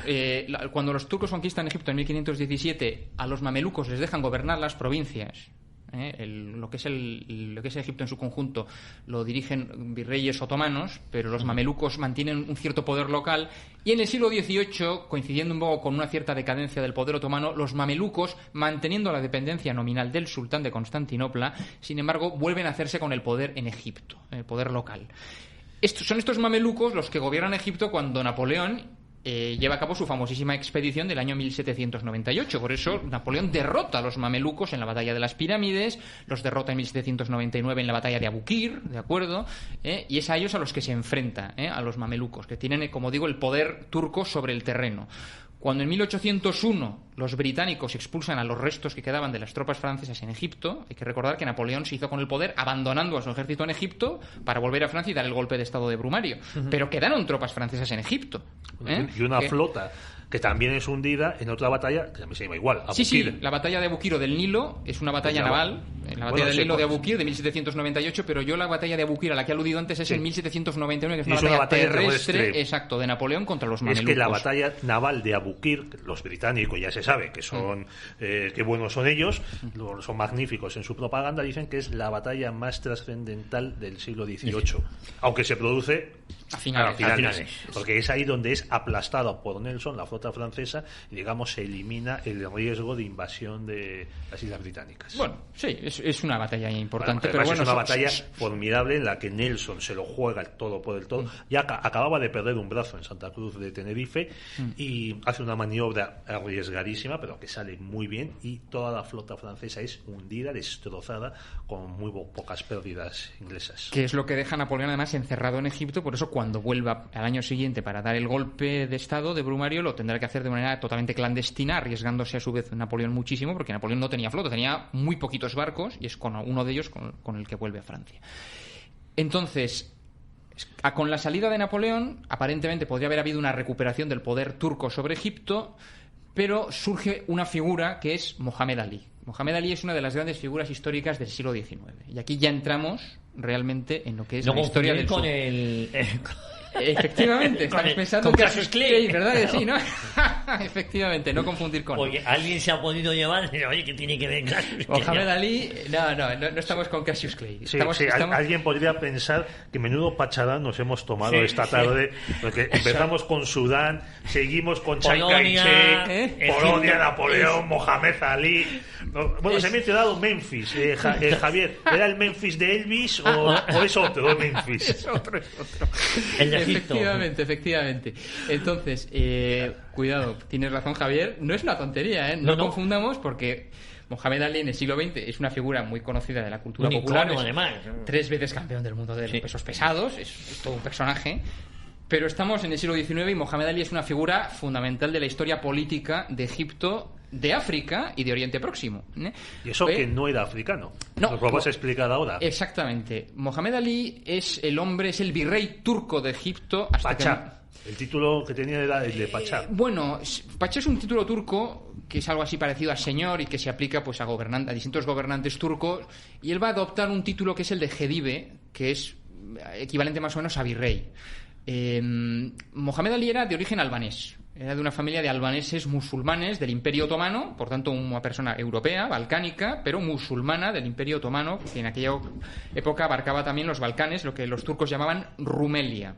cuando los turcos conquistan Egipto en 1517, a los mamelucos les dejan gobernar las provincias. Lo que es Egipto en su conjunto lo dirigen virreyes otomanos, pero los mamelucos mantienen un cierto poder local, y en el siglo XVIII, coincidiendo un poco con una cierta decadencia del poder otomano, los mamelucos, manteniendo la dependencia nominal del sultán de Constantinopla, sin embargo vuelven a hacerse con el poder en Egipto, el poder local. Son estos mamelucos los que gobiernan Egipto cuando Napoleón lleva a cabo su famosísima expedición del año 1798. Por eso Napoleón derrota a los mamelucos en la batalla de las Pirámides, los derrota en 1799 en la batalla de Abukir, ¿de acuerdo? Y es a ellos a los que se enfrenta, a los mamelucos, que tienen, como digo, el poder turco sobre el terreno. Cuando en 1801 los británicos expulsan a los restos que quedaban de las tropas francesas en Egipto, hay que recordar que Napoleón se hizo con el poder abandonando a su ejército en Egipto para volver a Francia y dar el golpe de estado de Brumario. Pero quedaron tropas francesas en Egipto. Y una flota que también es hundida en otra batalla que también se llama igual, Abukir. Sí, la batalla de Abukir o del Nilo es una batalla naval, la batalla del Nilo de Abukir de 1798, pero yo la batalla de Abukir a la que he aludido antes es en 1791, que es una batalla terrestre, exacto, de Napoleón contra los mamelucos. Es que la batalla naval de Abukir, los británicos ya se sabe que son qué buenos son ellos, son magníficos en su propaganda, dicen que es la batalla más trascendental del siglo XVIII, aunque se produce a finales, porque es ahí donde es aplastado por Nelson la flota francesa y, digamos, se elimina el riesgo de invasión de las Islas Británicas. Bueno, sí, es una batalla importante, pero es una batalla formidable en la que Nelson se lo juega el todo por el todo. Ya acababa de perder un brazo en Santa Cruz de Tenerife y hace una maniobra arriesgadísima, pero que sale muy bien, y toda la flota francesa es hundida, destrozada, con muy pocas pérdidas inglesas. Que es lo que deja Napoleón además encerrado en Egipto. Por eso cuando vuelva al año siguiente para dar el golpe de estado de Brumario, lo tendrá que hacer de manera totalmente clandestina, arriesgándose a su vez Napoleón muchísimo, porque Napoleón no tenía flota, tenía muy poquitos barcos, y es con uno de ellos con el que vuelve a Francia. Entonces, con la salida de Napoleón, aparentemente podría haber habido una recuperación del poder turco sobre Egipto, pero surge una figura que es Mohamed Ali. Mohamed Ali es una de las grandes figuras históricas del siglo XIX. Y aquí ya entramos realmente en lo que es la historia del con Efectivamente, estamos pensando con Cassius Clay, ¿verdad que sí, no? Efectivamente, no confundir con... Oye, alguien se ha podido llevar, oye, ¿qué tiene que ver Cassius Clay? Mohamed Ali, no estamos con Cassius Clay. Estamos... Alguien podría pensar que menudo pacharán nos hemos tomado esta tarde, porque empezamos con Sudán, seguimos con Chiang Kai-shek, Polonia, Napoleón, Mohamed Ali... Bueno, se ha mencionado Memphis, Javier. ¿Era el Memphis de Elvis o es otro Memphis? Es otro. Efectivamente. Entonces, cuidado, tienes razón, Javier. No es una tontería, ¿eh? No confundamos, porque Mohamed Ali en el siglo XX es una figura muy conocida de la cultura popular. Además. 3 veces campeón del mundo de los pesos pesados. Es todo un personaje. Pero estamos en el siglo XIX y Mohamed Ali es una figura fundamental de la historia política de Egipto, de África y de Oriente Próximo. Y eso que no era africano. No, lo vamos a explicar ahora. Exactamente. Mohamed Ali es el virrey turco de Egipto hasta Pachá. El título que tenía era el de Pachá. Bueno, Pachá es un título turco que es algo así parecido a señor y que se aplica pues a distintos gobernantes turcos, y él va a adoptar un título que es el de Gedive, que es equivalente más o menos a virrey. Mohamed Ali era de origen albanés. Era de una familia de albaneses musulmanes del Imperio Otomano, por tanto una persona europea, balcánica, pero musulmana del Imperio Otomano, que en aquella época abarcaba también los Balcanes, lo que los turcos llamaban Rumelia,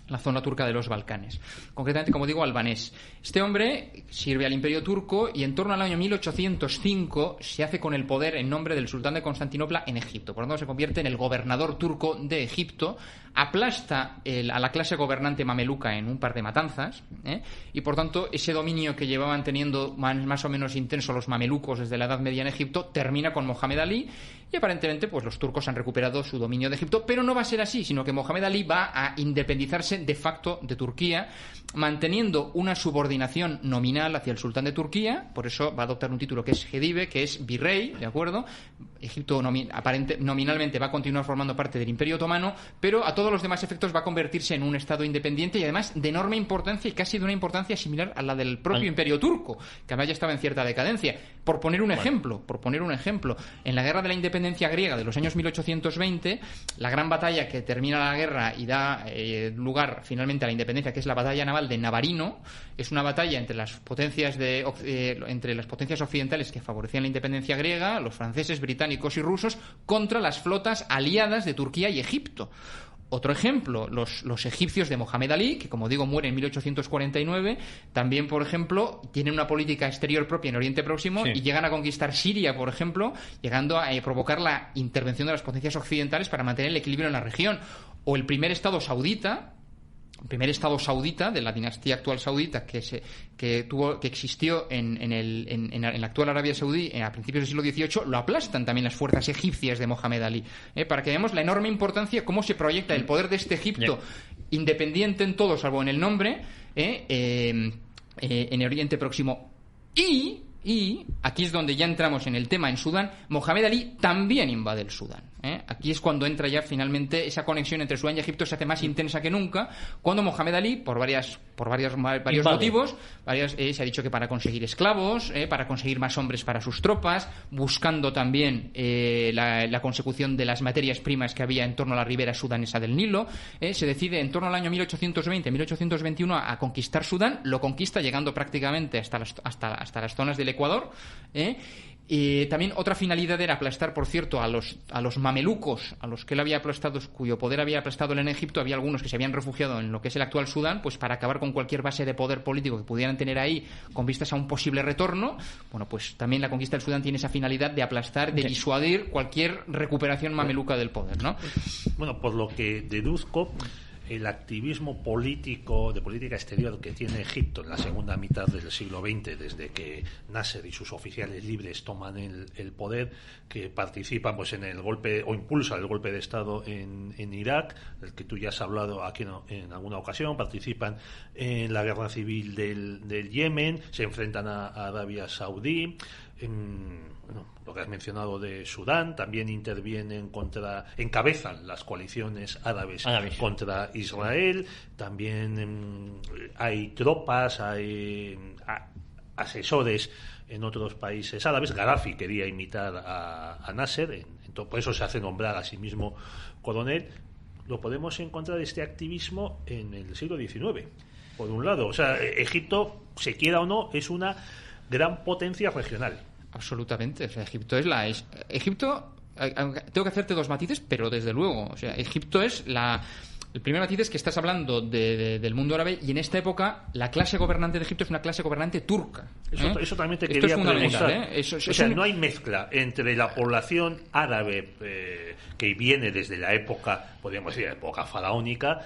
la zona turca de los Balcanes. Concretamente, como digo, albanés. Este hombre sirve al Imperio Turco y en torno al año 1805 se hace con el poder en nombre del sultán de Constantinopla en Egipto. Por lo tanto, se convierte en el gobernador turco de Egipto, aplasta a la clase gobernante mameluca en un par de matanzas, y por tanto ese dominio que llevaban teniendo más o menos intenso los mamelucos desde la Edad Media en Egipto termina con Mohamed Ali, y aparentemente pues los turcos han recuperado su dominio de Egipto, pero no va a ser así, sino que Mohamed Ali va a independizarse de facto de Turquía, manteniendo una subordinación nominal hacia el sultán de Turquía. Por eso va a adoptar un título que es Gedive, que es virrey, ¿de acuerdo? Egipto nominalmente va a continuar formando parte del Imperio Otomano, pero a todos los demás efectos va a convertirse en un estado independiente y además de enorme importancia, y casi de una importancia similar a la del propio Imperio Turco, que además ya estaba en cierta decadencia. Por poner un ejemplo, en la Guerra de la Independencia griega de los años 1820, la gran batalla que termina la guerra y da lugar finalmente a la independencia, que es la batalla naval de Navarino, es una batalla entre las potencias occidentales que favorecían la independencia griega, los franceses, británicos y rusos, contra las flotas aliadas de Turquía y Egipto. Otro ejemplo, los egipcios de Mohamed Ali, que como digo muere en 1849, también, por ejemplo, tienen una política exterior propia en Oriente Próximo, sí, y llegan a conquistar Siria, por ejemplo, llegando a provocar la intervención de las potencias occidentales para mantener el equilibrio en la región. O el primer estado saudita de la dinastía actual saudita que existió en la actual Arabia Saudí a principios del siglo XVIII, lo aplastan también las fuerzas egipcias de Mohamed Ali, para que veamos la enorme importancia, cómo se proyecta el poder de este Egipto independiente en todo salvo en el nombre, en Oriente Próximo. Y aquí es donde ya entramos en el tema en Sudán. Mohamed Ali también invade el Sudán. Aquí es cuando entra ya finalmente esa conexión entre Sudán y Egipto, se hace más intensa que nunca, cuando Mohamed Ali, por varios motivos, se ha dicho que para conseguir esclavos, para conseguir más hombres para sus tropas, buscando también la consecución de las materias primas que había en torno a la ribera sudanesa del Nilo, se decide en torno al año 1820-1821 a conquistar Sudán, lo conquista llegando prácticamente hasta las zonas del Ecuador, también otra finalidad era aplastar, por cierto, a los mamelucos, a los que él había aplastado, cuyo poder había aplastado él en Egipto. Había algunos que se habían refugiado en lo que es el actual Sudán, pues para acabar con cualquier base de poder político que pudieran tener ahí con vistas a un posible retorno. Bueno, pues también la conquista del Sudán tiene esa finalidad de aplastar, de disuadir cualquier recuperación mameluca del poder, ¿no? Bueno, por lo que deduzco, el activismo político, de política exterior que tiene Egipto en la segunda mitad del siglo XX, desde que Nasser y sus oficiales libres toman el poder, que participan pues en el golpe o impulsan el golpe de Estado en Irak, del que tú ya has hablado aquí en alguna ocasión, participan en la guerra civil del Yemen, se enfrentan a Arabia Saudí, lo que has mencionado de Sudán, también encabezan las coaliciones árabes contra Israel, también hay tropas, hay asesores en otros países árabes. Gaddafi quería imitar a Nasser, por eso se hace nombrar a sí mismo coronel. Lo podemos encontrar este activismo en el siglo XIX, por un lado. O sea, Egipto, se quiera o no, es una gran potencia regional. Absolutamente. O sea, Egipto, tengo que hacerte dos matices, pero desde luego, o sea, Egipto es el primer matiz es que estás hablando del mundo árabe, y en esta época la clase gobernante de Egipto es una clase gobernante turca. Eso también te quería preguntar. No hay mezcla entre la población árabe que viene desde la época, podríamos decir, la época faraónica,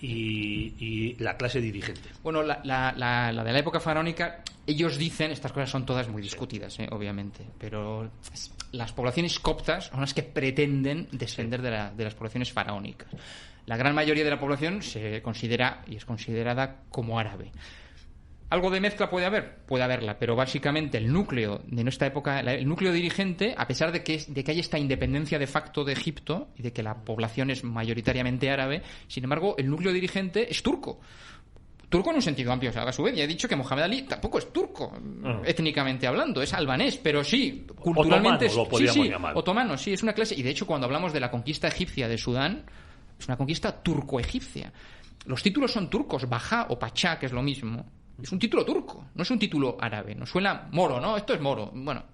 y la clase dirigente. Bueno, la de la época faraónica, ellos dicen, estas cosas son todas muy discutidas, obviamente, pero las poblaciones coptas son las que pretenden descender de las poblaciones faraónicas. La gran mayoría de la población se considera y es considerada como árabe. ¿Algo de mezcla puede haber? Puede haberla, pero básicamente el núcleo de nuestra época, el núcleo dirigente, a pesar de que hay esta independencia de facto de Egipto y de que la población es mayoritariamente árabe, sin embargo, el núcleo dirigente es turco. Turco en un sentido amplio, o sea, a su vez, ya he dicho que Mohamed Ali tampoco es turco, étnicamente hablando, es albanés, pero sí, culturalmente otomano, lo podríamos llamar. Otomano, sí, es una clase, y de hecho cuando hablamos de la conquista egipcia de Sudán, es una conquista turco-egipcia. Los títulos son turcos, Bajá o Pachá, que es lo mismo. Es un título turco, no es un título árabe. Nos suena moro, ¿no? Esto es moro. Bueno,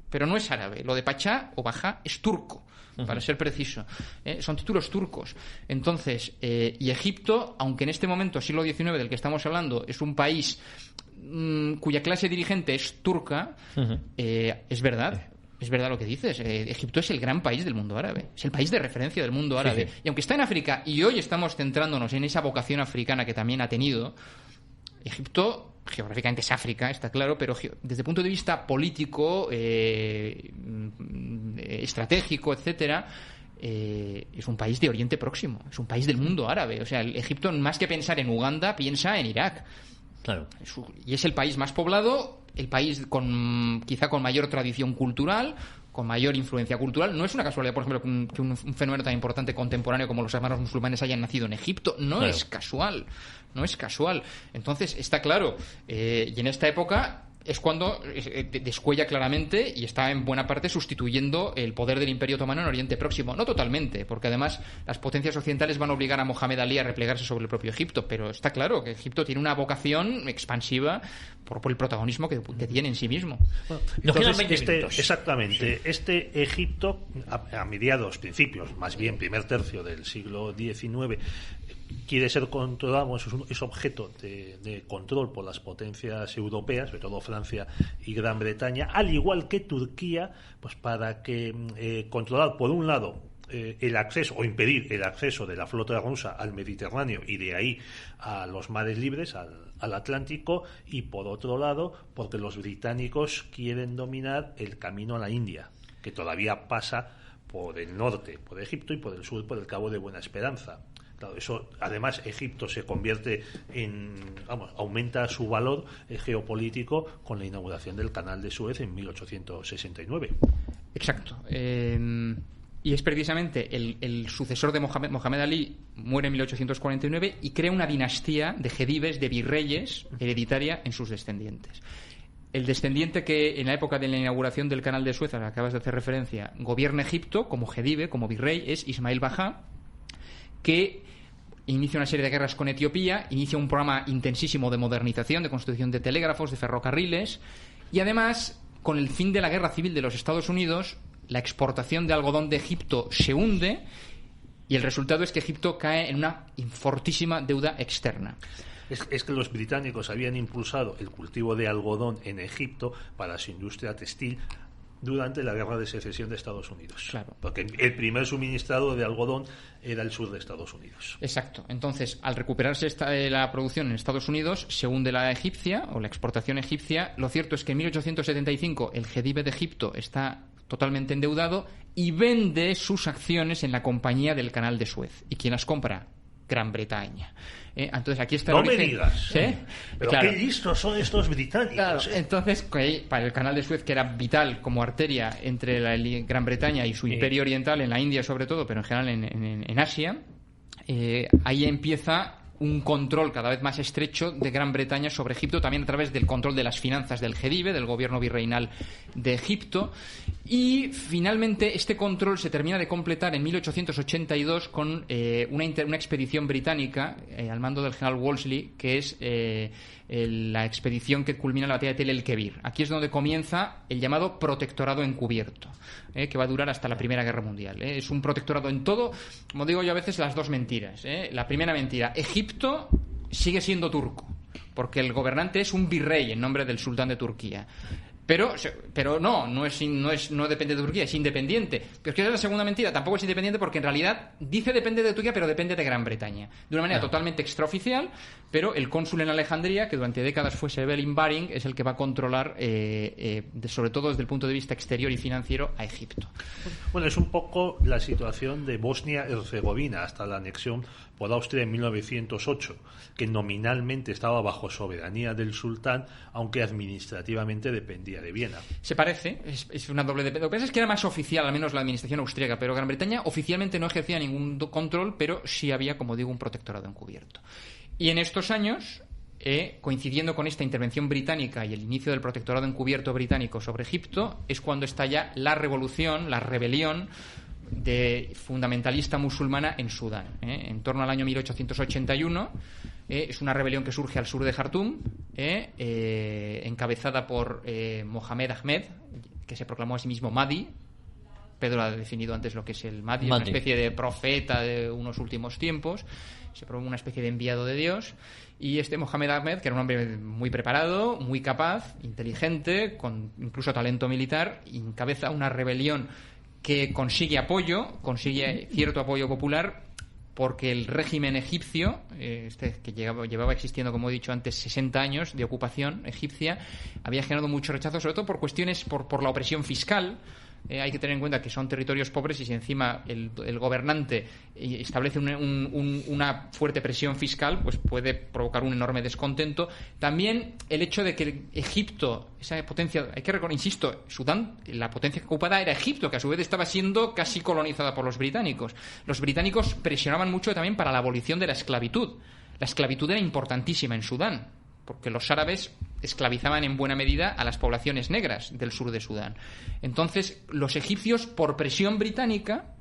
pero no es árabe. Lo de Pachá o Bajá es turco, para ser preciso. Son títulos turcos. Entonces, y Egipto, aunque en este momento, siglo XIX, del que estamos hablando, es un país cuya clase dirigente es turca, es verdad. Es verdad lo que dices. Egipto es el gran país del mundo árabe. Es el país de referencia del mundo árabe. Sí. Y aunque está en África, y hoy estamos centrándonos en esa vocación africana que también ha tenido, Egipto, geográficamente es África, está claro, pero desde el punto de vista político, estratégico, etcétera, es un país de Oriente Próximo, es un país del mundo árabe. O sea, Egipto, más que pensar en Uganda, piensa en Irak. Claro. Y es el país más poblado, el país quizá con mayor tradición cultural, con mayor influencia cultural. No es una casualidad, por ejemplo, que un fenómeno tan importante contemporáneo como los hermanos musulmanes hayan nacido en Egipto. No es casual. No es casual. Entonces, está claro. Y en esta época es cuando descuella claramente y está en buena parte sustituyendo el poder del Imperio Otomano en Oriente Próximo. No totalmente, porque además las potencias occidentales van a obligar a Mohamed Ali a replegarse sobre el propio Egipto, pero está claro que Egipto tiene una vocación expansiva por el protagonismo que tiene en sí mismo. Entonces, exactamente, este Egipto, a mediados, principios, más bien primer tercio del siglo XIX, quiere ser controlado, es objeto de control por las potencias europeas, sobre todo Francia y Gran Bretaña, al igual que Turquía, pues para que controlar por un lado el acceso o impedir el acceso de la flota rusa al Mediterráneo y de ahí a los mares libres, al Atlántico, y por otro lado porque los británicos quieren dominar el camino a la India, que todavía pasa por el norte, por Egipto, y por el sur, por el Cabo de Buena Esperanza. Claro, eso, además, Egipto se convierte aumenta su valor geopolítico con la inauguración del Canal de Suez en 1869. Exacto. Y es precisamente el sucesor de Mohamed Ali, muere en 1849 y crea una dinastía de jedibes, de virreyes, hereditaria en sus descendientes. El descendiente que en la época de la inauguración del Canal de Suez, a la que acabas de hacer referencia, gobierna Egipto como jedibe, como virrey, es Ismail Bajá, que inicia una serie de guerras con Etiopía, inicia un programa intensísimo de modernización, de construcción de telégrafos, de ferrocarriles, y además, con el fin de la guerra civil de los Estados Unidos, la exportación de algodón de Egipto se hunde, y el resultado es que Egipto cae en una fortísima deuda externa. Es que los británicos habían impulsado el cultivo de algodón en Egipto para su industria textil durante la guerra de secesión de Estados Unidos. Claro. Porque el primer suministrador de algodón era el sur de Estados Unidos. Exacto. Entonces, al recuperarse la producción en Estados Unidos, se hunde la egipcia, o la exportación egipcia. Lo cierto es que en 1875 el jedibe de Egipto está totalmente endeudado y vende sus acciones en la Compañía del Canal de Suez. ¿Y quién las compra? Gran Bretaña. Entonces aquí está el origen. No me digas. ¿Sí? Pero claro. qué listos son estos británicos. Claro. Entonces, para el Canal de Suez, que era vital como arteria entre la Gran Bretaña y su imperio oriental, en la India sobre todo, pero en general en Asia, ahí empieza un control cada vez más estrecho de Gran Bretaña sobre Egipto, también a través del control de las finanzas del jedibe, del gobierno virreinal de Egipto. Y finalmente este control se termina de completar en 1882 con una expedición británica al mando del general Wolseley, que es la expedición que culmina en la batalla de Tel el-Kebir. Aquí es donde comienza el llamado protectorado encubierto, que va a durar hasta la Primera Guerra Mundial. Es un protectorado en todo, como digo yo a veces, las dos mentiras. La primera mentira: Egipto sigue siendo turco, porque el gobernante es un virrey en nombre del sultán de Turquía. Pero no depende de Turquía, es independiente. Pero es que esa es la segunda mentira, tampoco es independiente, porque en realidad dice depende de Turquía, pero depende de Gran Bretaña. De una manera totalmente extraoficial, pero el cónsul en Alejandría, que durante décadas fue Evelyn Baring, es el que va a controlar, sobre todo desde el punto de vista exterior y financiero, a Egipto. Bueno, es un poco la situación de Bosnia-Herzegovina hasta la anexión por Austria en 1908, que nominalmente estaba bajo soberanía del sultán, aunque administrativamente dependía de Viena. Se parece, es una doble dependencia. Lo que pasa es que era más oficial, al menos la administración austríaca, pero Gran Bretaña oficialmente no ejercía ningún control, pero sí había, como digo, un protectorado encubierto. Y en estos años, coincidiendo con esta intervención británica y el inicio del protectorado encubierto británico sobre Egipto, es cuando estalla la rebelión de fundamentalista musulmana en Sudán, en torno al año 1881. Es una rebelión que surge al sur de Jartum, encabezada por Mohamed Ahmed, que se proclamó a sí mismo Mahdi. Pedro ha definido antes lo que es el Mahdi, una especie de profeta de unos últimos tiempos. Se proclamó una especie de enviado de Dios. Y este Mohamed Ahmed, que era un hombre muy preparado, muy capaz, inteligente, con incluso talento militar, encabeza una rebelión que consigue cierto apoyo popular, porque el régimen egipcio, que llevaba existiendo, como he dicho antes, 60 años de ocupación egipcia, había generado mucho rechazo, sobre todo por cuestiones, por la opresión fiscal. Hay que tener en cuenta que son territorios pobres y si encima el gobernante establece una fuerte presión fiscal, pues puede provocar un enorme descontento. También el hecho de que Egipto, esa potencia, hay que recordar, insisto, Sudán, la potencia ocupada era Egipto, que a su vez estaba siendo casi colonizada por los británicos. Los británicos presionaban mucho también para la abolición de la esclavitud. La esclavitud era importantísima en Sudán, porque los árabes esclavizaban en buena medida a las poblaciones negras del sur de Sudán. Entonces, los egipcios, por presión británica,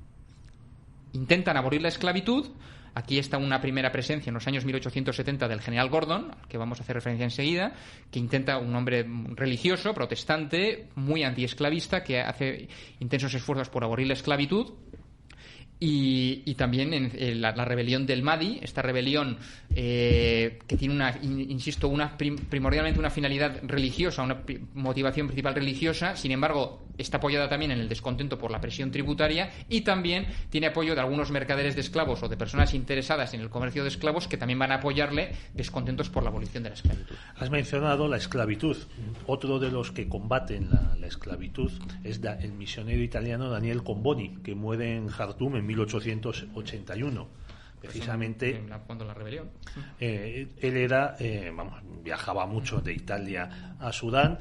intentan abolir la esclavitud. Aquí está una primera presencia en los años 1870 del general Gordon, al que vamos a hacer referencia enseguida, que intenta, un hombre religioso, protestante, muy antiesclavista, que hace intensos esfuerzos por abolir la esclavitud. Y también en la rebelión del Mahdi, esta rebelión que tiene primordialmente una finalidad religiosa, una motivación principal religiosa. Sin embargo, está apoyada también en el descontento por la presión tributaria, y también tiene apoyo de algunos mercaderes de esclavos o de personas interesadas en el comercio de esclavos, que también van a apoyarle, descontentos por la abolición de la esclavitud. Has mencionado la esclavitud. Otro de los que combaten la esclavitud es el misionero italiano Daniel Comboni, que muere en Jartum en 1881. Precisamente cuando la rebelión. Él viajaba mucho de Italia a Sudán,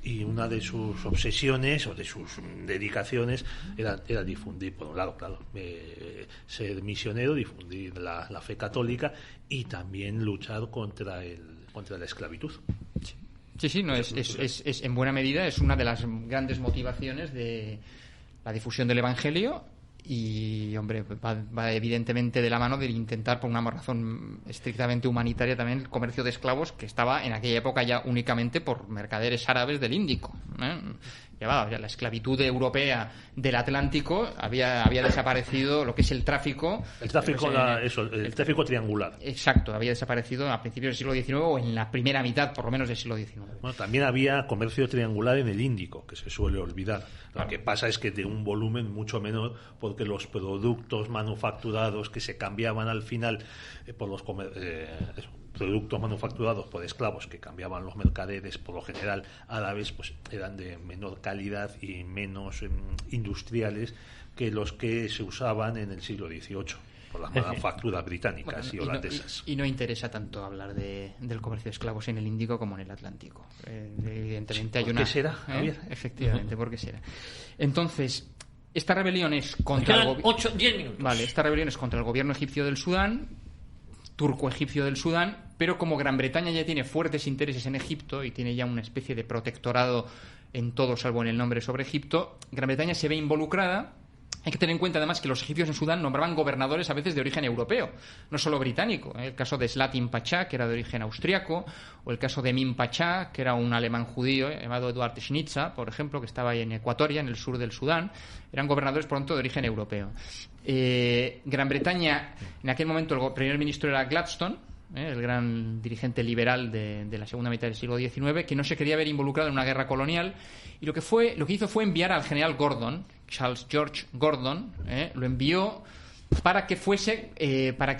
y una de sus obsesiones o de sus dedicaciones era difundir, por un lado, claro, ser misionero, difundir la fe católica, y también luchar contra la esclavitud. Sí, no, es en buena medida es una de las grandes motivaciones de la difusión del Evangelio. Y, hombre, va evidentemente de la mano de intentar, por una razón estrictamente humanitaria, también el comercio de esclavos, que estaba en aquella época ya únicamente por mercaderes árabes del Índico. La esclavitud europea del Atlántico había desaparecido, lo que es el tráfico. El tráfico triangular. Exacto, había desaparecido a principios del siglo XIX o en la primera mitad, por lo menos, del siglo XIX. Bueno, también había comercio triangular en el Índico, que se suele olvidar. Lo que pasa es que de un volumen mucho menor, porque los productos manufacturados que se cambiaban al final por los productos manufacturados por esclavos que cambiaban los mercaderes, por lo general árabes, pues eran de menor calidad y menos industriales que los que se usaban en el siglo XVIII por las manufacturas británicas y holandesas. Y no interesa tanto hablar del comercio de esclavos en el Índico como en el Atlántico. Evidentemente hay una... ¿Por qué será? Efectivamente, ¿por qué será? Entonces, esta rebelión es contra el 8-10 minutos. Vale, esta rebelión es contra el gobierno egipcio del Sudán, turco-egipcio del Sudán, pero como Gran Bretaña ya tiene fuertes intereses en Egipto y tiene ya una especie de protectorado en todo salvo en el nombre sobre Egipto, Gran Bretaña se ve involucrada. Hay que tener en cuenta además que los egipcios en Sudán nombraban gobernadores a veces de origen europeo, no solo británico. El caso de Slatin Pachá, que era de origen austriaco, o el caso de Emin Pachá, que era un alemán judío llamado Eduard Schnitzer, por ejemplo, que estaba ahí en Ecuatoria, en el sur del Sudán. Eran gobernadores, por tanto, de origen europeo. Gran Bretaña, en aquel momento el primer ministro era Gladstone, el gran dirigente liberal de la segunda mitad del siglo XIX, que no se quería ver involucrado en una guerra colonial, y lo que hizo fue enviar al general Gordon, Charles George Gordon, lo envió para que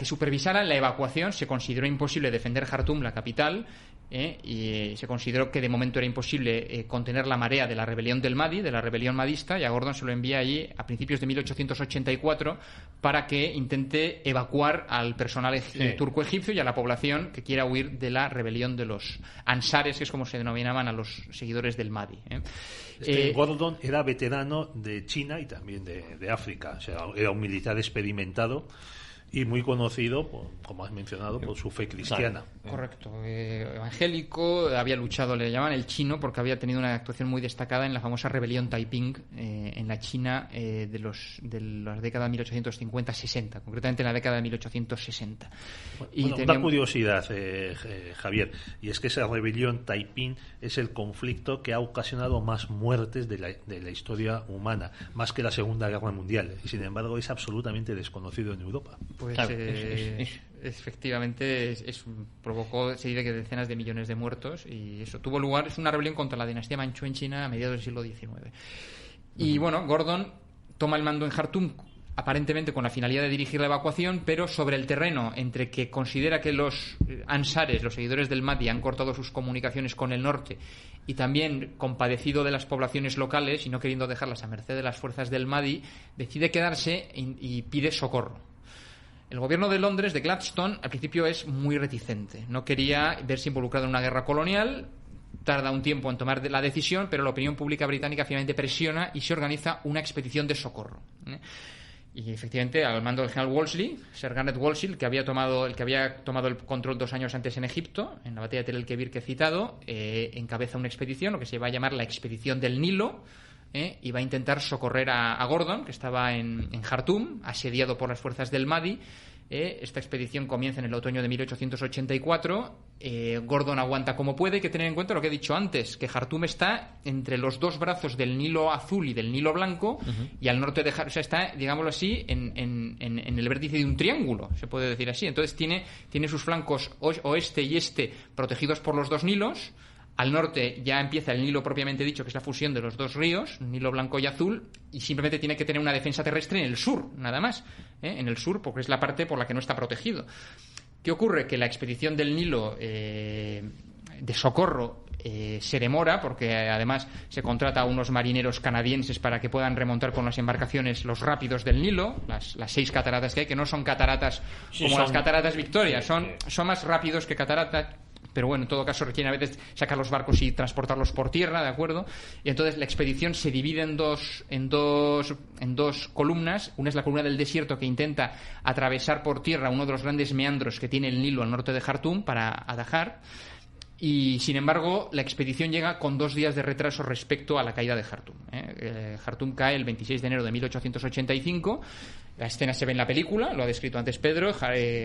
supervisara la evacuación. Se consideró imposible defender Jartum, la capital, y se consideró que de momento era imposible contener la marea de la rebelión del Mahdi, de la rebelión mahdista, y a Gordon se lo envía allí a principios de 1884 para que intente evacuar al personal turco egipcio y a la población que quiera huir de la rebelión de los ansares, que es como se denominaban a los seguidores del Mahdi. Gordon era veterano de China y también de África, o sea, era un militar experimentado y muy conocido, como has mencionado, por su fe cristiana. Correcto. Evangélico, había luchado, le llaman el chino, porque había tenido una actuación muy destacada en la famosa rebelión Taiping en la China de las décadas 1850-60, concretamente en la década de 1860. Una curiosidad, Javier, y es que esa rebelión Taiping es el conflicto que ha ocasionado más muertes de la historia humana, más que la Segunda Guerra Mundial, y sin embargo es absolutamente desconocido en Europa. Pues claro, efectivamente provocó, se dice que decenas de millones de muertos, y eso tuvo lugar, es una rebelión contra la dinastía Manchú en China a mediados del siglo XIX. Y bueno, Gordon toma el mando en Jartum aparentemente con la finalidad de dirigir la evacuación, pero sobre el terreno, entre que considera que los ansares, los seguidores del Mahdi, han cortado sus comunicaciones con el norte, y también compadecido de las poblaciones locales y no queriendo dejarlas a merced de las fuerzas del Mahdi, decide quedarse y pide socorro. El gobierno de Londres, de Gladstone, al principio es muy reticente. No quería verse involucrado en una guerra colonial, tarda un tiempo en tomar la decisión, pero la opinión pública británica finalmente presiona y se organiza una expedición de socorro. Y efectivamente, al mando del general Wolseley, Sir Garnet Wolseley, el que había tomado el control 2 años antes en Egipto, en la batalla de Tel el-Kebir que he citado, encabeza una expedición, lo que se va a llamar la Expedición del Nilo, y va a intentar socorrer a Gordon, que estaba en Jartum, asediado por las fuerzas del Mahdi. Esta expedición comienza en el otoño de 1884. Gordon aguanta como puede. Hay que tener en cuenta lo que he dicho antes, que Jartum está entre los dos brazos del Nilo Azul y del Nilo Blanco, y al norte de Jartum, o sea, está, digámoslo así, en el vértice de un triángulo, se puede decir así. Entonces tiene sus flancos oeste y este protegidos por los dos Nilos. Al norte ya empieza el Nilo propiamente dicho, que es la fusión de los dos ríos, Nilo Blanco y Azul, y simplemente tiene que tener una defensa terrestre en el sur, nada más, en el sur, porque es la parte por la que no está protegido. ¿Qué ocurre? Que la expedición del Nilo de socorro se demora, porque además se contrata a unos marineros canadienses para que puedan remontar con las embarcaciones los rápidos del Nilo, las 6 cataratas que hay, que no son cataratas como las cataratas Victoria, son más rápidos que cataratas. Pero bueno, en todo caso requiere a veces sacar los barcos y transportarlos por tierra, ¿de acuerdo? Y entonces la expedición se divide en dos columnas. Una es la columna del desierto, que intenta atravesar por tierra uno de los grandes meandros que tiene el Nilo al norte de Jartum para atajar. Y sin embargo, la expedición llega con 2 días de retraso respecto a la caída de Jartum. Jartum cae el 26 de enero de 1885. La escena se ve en la película, lo ha descrito antes Pedro.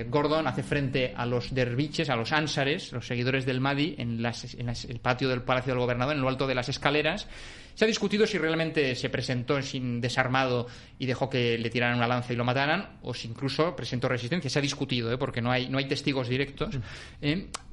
Gordon hace frente a los derviches, a los ansares, los seguidores del Mahdi, en el patio del Palacio del Gobernador, en lo alto de las escaleras. Se ha discutido si realmente se presentó sin desarmado y dejó que le tiraran una lanza y lo mataran, o si incluso presentó resistencia. Se ha discutido, porque no hay testigos directos.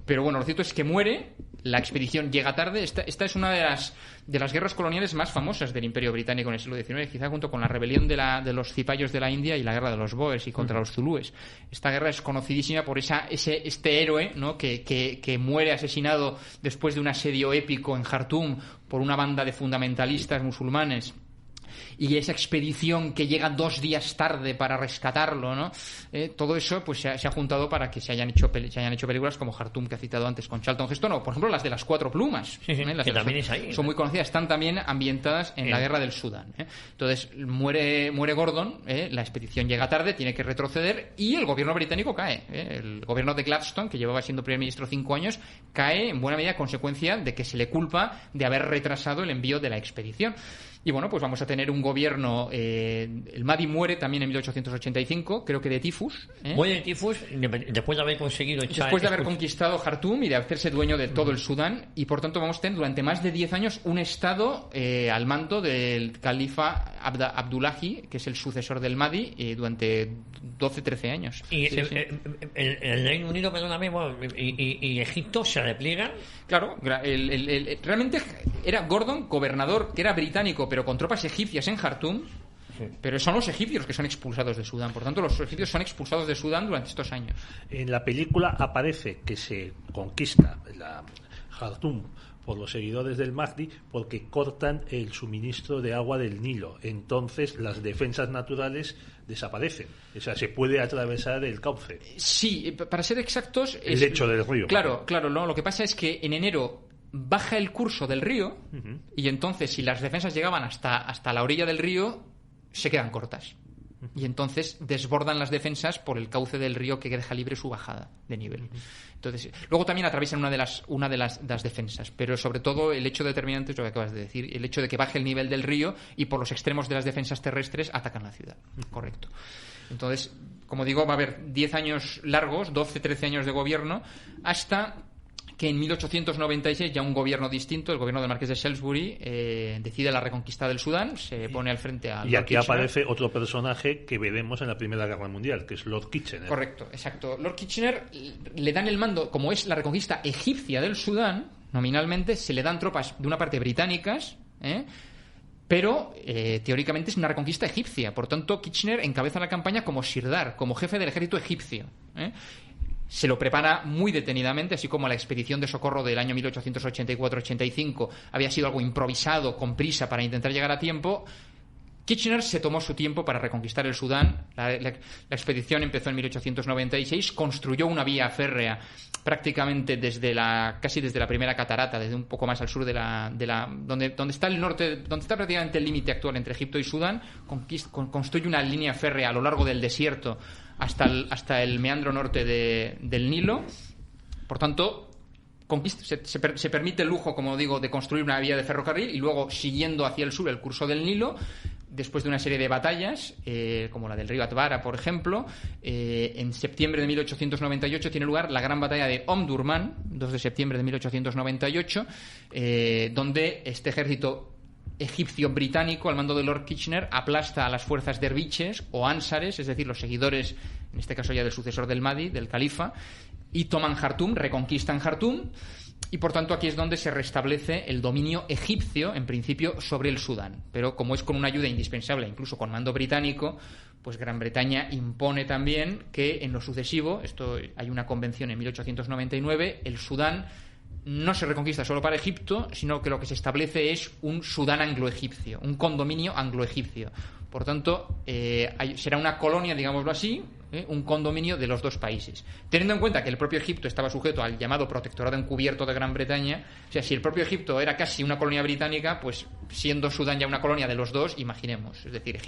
Pero bueno, lo cierto es que muere. La expedición llega tarde. Esta es una de las guerras coloniales más famosas del Imperio Británico en el siglo XIX, quizá junto con la rebelión de los cipayos de la India y la guerra de los Boers y contra los zulúes. Esta guerra es conocidísima por este héroe, ¿no?, que muere asesinado después de un asedio épico en Jartum por una banda de fundamentalistas musulmanes. Y esa expedición que llega 2 días tarde para rescatarlo, ¿no? Todo eso pues se ha juntado para que se hayan hecho películas como Jartum, que ha citado antes, con Charlton Heston, o por ejemplo las de las 4 plumas. Las que también es ahí. Son muy conocidas, están también ambientadas en la guerra del Sudán. Entonces muere Gordon, la expedición llega tarde, tiene que retroceder y el gobierno británico cae. El gobierno de Gladstone, que llevaba siendo primer ministro 5 años, cae en buena medida a consecuencia de que se le culpa de haber retrasado el envío de la expedición. Y bueno, pues vamos a tener un gobierno. El Mahdi muere también en 1885, creo que de tifus. Muere de tifus después de haber conseguido después de haber conquistado Jartum y de hacerse dueño de todo el Sudán. Y por tanto vamos a tener durante más de 10 años un estado al mando del califa Abdullahi, que es el sucesor del Mahdi, durante 12-13 años. Y el Reino Unido, perdóname, y Egipto se repliegan. Claro, realmente era Gordon, gobernador, que era británico, pero con tropas egipcias en Jartum. Pero son los egipcios que son expulsados de Sudán. Por tanto, los egipcios son expulsados de Sudán durante estos años. En la película aparece que se conquista la Jartum por los seguidores del Mahdi porque cortan el suministro de agua del Nilo. Entonces las defensas naturales desaparecen. O sea, se puede atravesar el cauce. Sí, para ser exactos... El lecho del río. Claro, no, lo que pasa es que en enero baja el curso del río y entonces si las defensas llegaban hasta la orilla del río, se quedan cortas. Y entonces desbordan las defensas por el cauce del río que deja libre su bajada de nivel. Entonces, luego también atraviesan una de las defensas, pero sobre todo el hecho determinante es lo que acabas de decir, el hecho de que baje el nivel del río y por los extremos de las defensas terrestres atacan la ciudad. Correcto. Entonces, como digo, va a haber 10 años largos, 12-13 años de gobierno, hasta que en 1896 ya un gobierno distinto, el gobierno del Marqués de Salisbury, decide la reconquista del Sudán, se pone al frente a Lord Y aquí Kitchener. aparece otro personaje que veremos en la Primera Guerra Mundial, que es Lord Kitchener. Correcto, exacto. Lord Kitchener le dan el mando, como es la reconquista egipcia del Sudán, nominalmente se le dan tropas de una parte británicas, pero teóricamente es una reconquista egipcia. Por tanto, Kitchener encabeza la campaña como Sirdar, como jefe del ejército egipcio. Se lo prepara muy detenidamente, así como la expedición de socorro del año 1884-85 había sido algo improvisado, con prisa, para intentar llegar a tiempo. Kitchener se tomó su tiempo para reconquistar el Sudán. La expedición empezó en 1896, construyó una vía férrea prácticamente casi desde la primera catarata, desde un poco más al sur donde está el norte, donde está prácticamente el límite actual entre Egipto y Sudán. Construye una línea férrea a lo largo del desierto hasta el meandro norte del Nilo. Por tanto, se permite el lujo, como digo, de construir una vía de ferrocarril y luego, siguiendo hacia el sur el curso del Nilo, después de una serie de batallas, como la del río Atbara, por ejemplo, en septiembre de 1898 tiene lugar la gran batalla de Omdurman, 2 de septiembre de 1898, donde este ejército egipcio-británico, al mando de Lord Kitchener, aplasta a las fuerzas derviches o ánsares, es decir, los seguidores, en este caso ya del sucesor del Mahdi, del califa, y toman Jartum, reconquistan Jartum, y por tanto aquí es donde se restablece el dominio egipcio, en principio, sobre el Sudán. Pero como es con una ayuda indispensable, incluso con mando británico, pues Gran Bretaña impone también que en lo sucesivo, hay una convención en 1899, el Sudán no se reconquista solo para Egipto, sino que lo que se establece es un Sudán anglo-egipcio, un condominio anglo-egipcio. Por tanto, será una colonia, digámoslo así, un condominio de los dos países. Teniendo en cuenta que el propio Egipto estaba sujeto al llamado protectorado encubierto de Gran Bretaña, o sea, si el propio Egipto era casi una colonia británica, pues siendo Sudán ya una colonia de los dos, imaginemos. Es decir,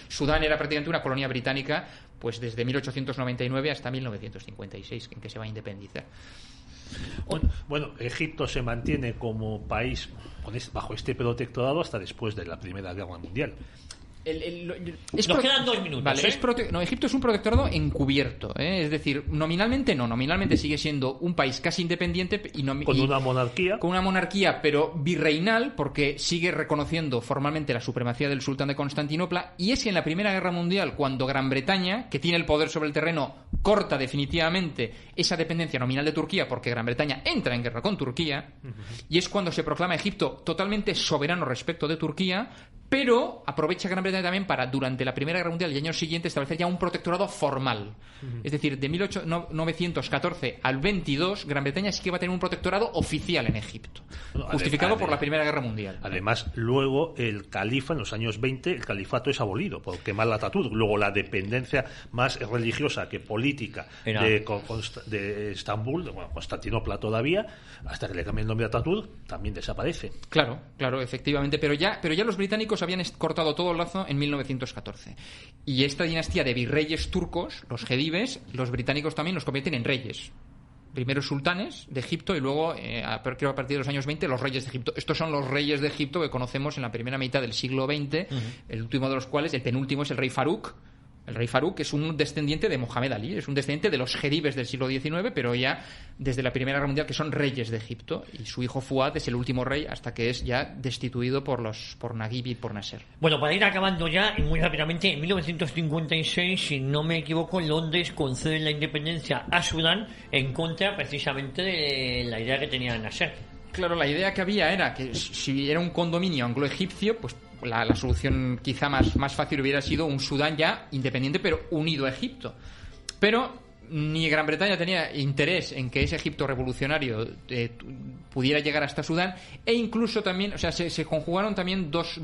Sudán era prácticamente una colonia británica pues desde 1899 hasta 1956, en que se va a independizar. Bueno, Egipto se mantiene como país bajo este protectorado hasta después de la Primera Guerra Mundial. Nos quedan 2 minutos. Vale, Egipto es un protectorado encubierto, es decir, nominalmente sigue siendo un país casi independiente con una monarquía, pero virreinal, porque sigue reconociendo formalmente la supremacía del sultán de Constantinopla. Y es que en la Primera Guerra Mundial, cuando Gran Bretaña, que tiene el poder sobre el terreno, corta definitivamente esa dependencia nominal de Turquía, porque Gran Bretaña entra en guerra con Turquía, y es cuando se proclama Egipto totalmente soberano respecto de Turquía, pero aprovecha Gran Bretaña también para, durante la Primera Guerra Mundial y años siguientes, establecer ya un protectorado formal. Es decir, de 1914 al 22, Gran Bretaña sí que va a tener un protectorado oficial en Egipto, justificado por la Primera Guerra Mundial. Además, luego el califa, en los años 20, el califato es abolido por quemar Atatürk. Luego la dependencia más religiosa que política de Estambul, Constantinopla todavía, hasta que le cambie el nombre a Atatürk, también desaparece. Claro, efectivamente, pero ya los británicos habían cortado todo el lazo en 1914. Y esta dinastía de virreyes turcos, los jedibes, los británicos también los convierten en reyes. Primero sultanes de Egipto y luego, creo a partir de los años 20, los reyes de Egipto. Estos son los reyes de Egipto que conocemos en la primera mitad del siglo XX, el último de los cuales, el penúltimo, es el rey Farouk. El rey Farouk es un descendiente de Mohamed Ali, es un descendiente de los jedibes del siglo XIX, pero ya desde la Primera Guerra Mundial, que son reyes de Egipto, y su hijo Fuad es el último rey hasta que es ya destituido por Naguib y por Nasser. Bueno, para ir acabando ya, y muy rápidamente, en 1956, si no me equivoco, Londres concede la independencia a Sudán en contra precisamente de la idea que tenía Nasser. Claro, la idea que había era que si era un condominio anglo-egipcio, pues la solución quizá más fácil hubiera sido un Sudán ya independiente pero unido a Egipto. Pero ni Gran Bretaña tenía interés en que ese Egipto revolucionario pudiera llegar hasta Sudán, e incluso también, o sea, se conjugaron también dos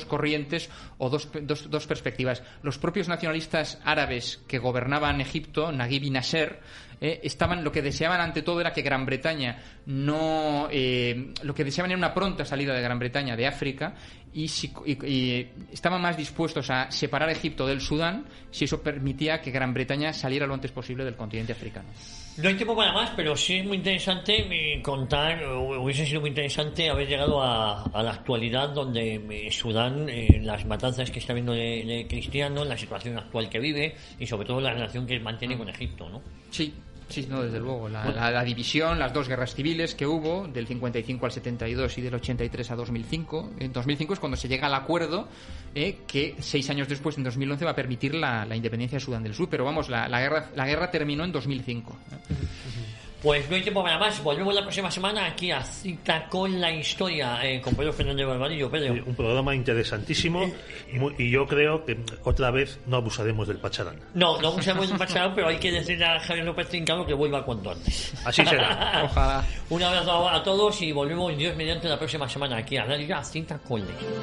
corrientes o dos perspectivas. Los propios nacionalistas árabes que gobernaban Egipto, Naguib y Nasser, lo que deseaban ante todo era que Gran Bretaña lo que deseaban era una pronta salida de Gran Bretaña de África, y estaban más dispuestos a separar Egipto del Sudán si eso permitía que Gran Bretaña saliera lo antes posible del continente africano. No hay tiempo para más, pero sí es muy interesante hubiese sido muy interesante haber llegado a la actualidad donde Sudán, las matanzas que está viendo de cristianos, la situación actual que vive y sobre todo la relación que mantiene con Egipto, ¿no? Sí, no, desde luego. La división, las dos guerras civiles que hubo, del 55 al 72 y del 83 a 2005. En 2005 es cuando se llega al acuerdo que 6 años después, en 2011, va a permitir la independencia de Sudán del Sur. Pero vamos, la guerra terminó en 2005. Pues no hay tiempo para más. Volvemos la próxima semana aquí a Cita con la Historia con Pedro Fernández Barbadillo. Pedro. Un programa interesantísimo y yo creo que otra vez no abusaremos del Pacharán. No abusaremos del Pacharán, pero hay que decirle a Javier López Trincado que vuelva cuanto antes. Así será. Ojalá. Un abrazo a todos y volvemos Dios mediante la próxima semana aquí a Radio Cita con la Historia.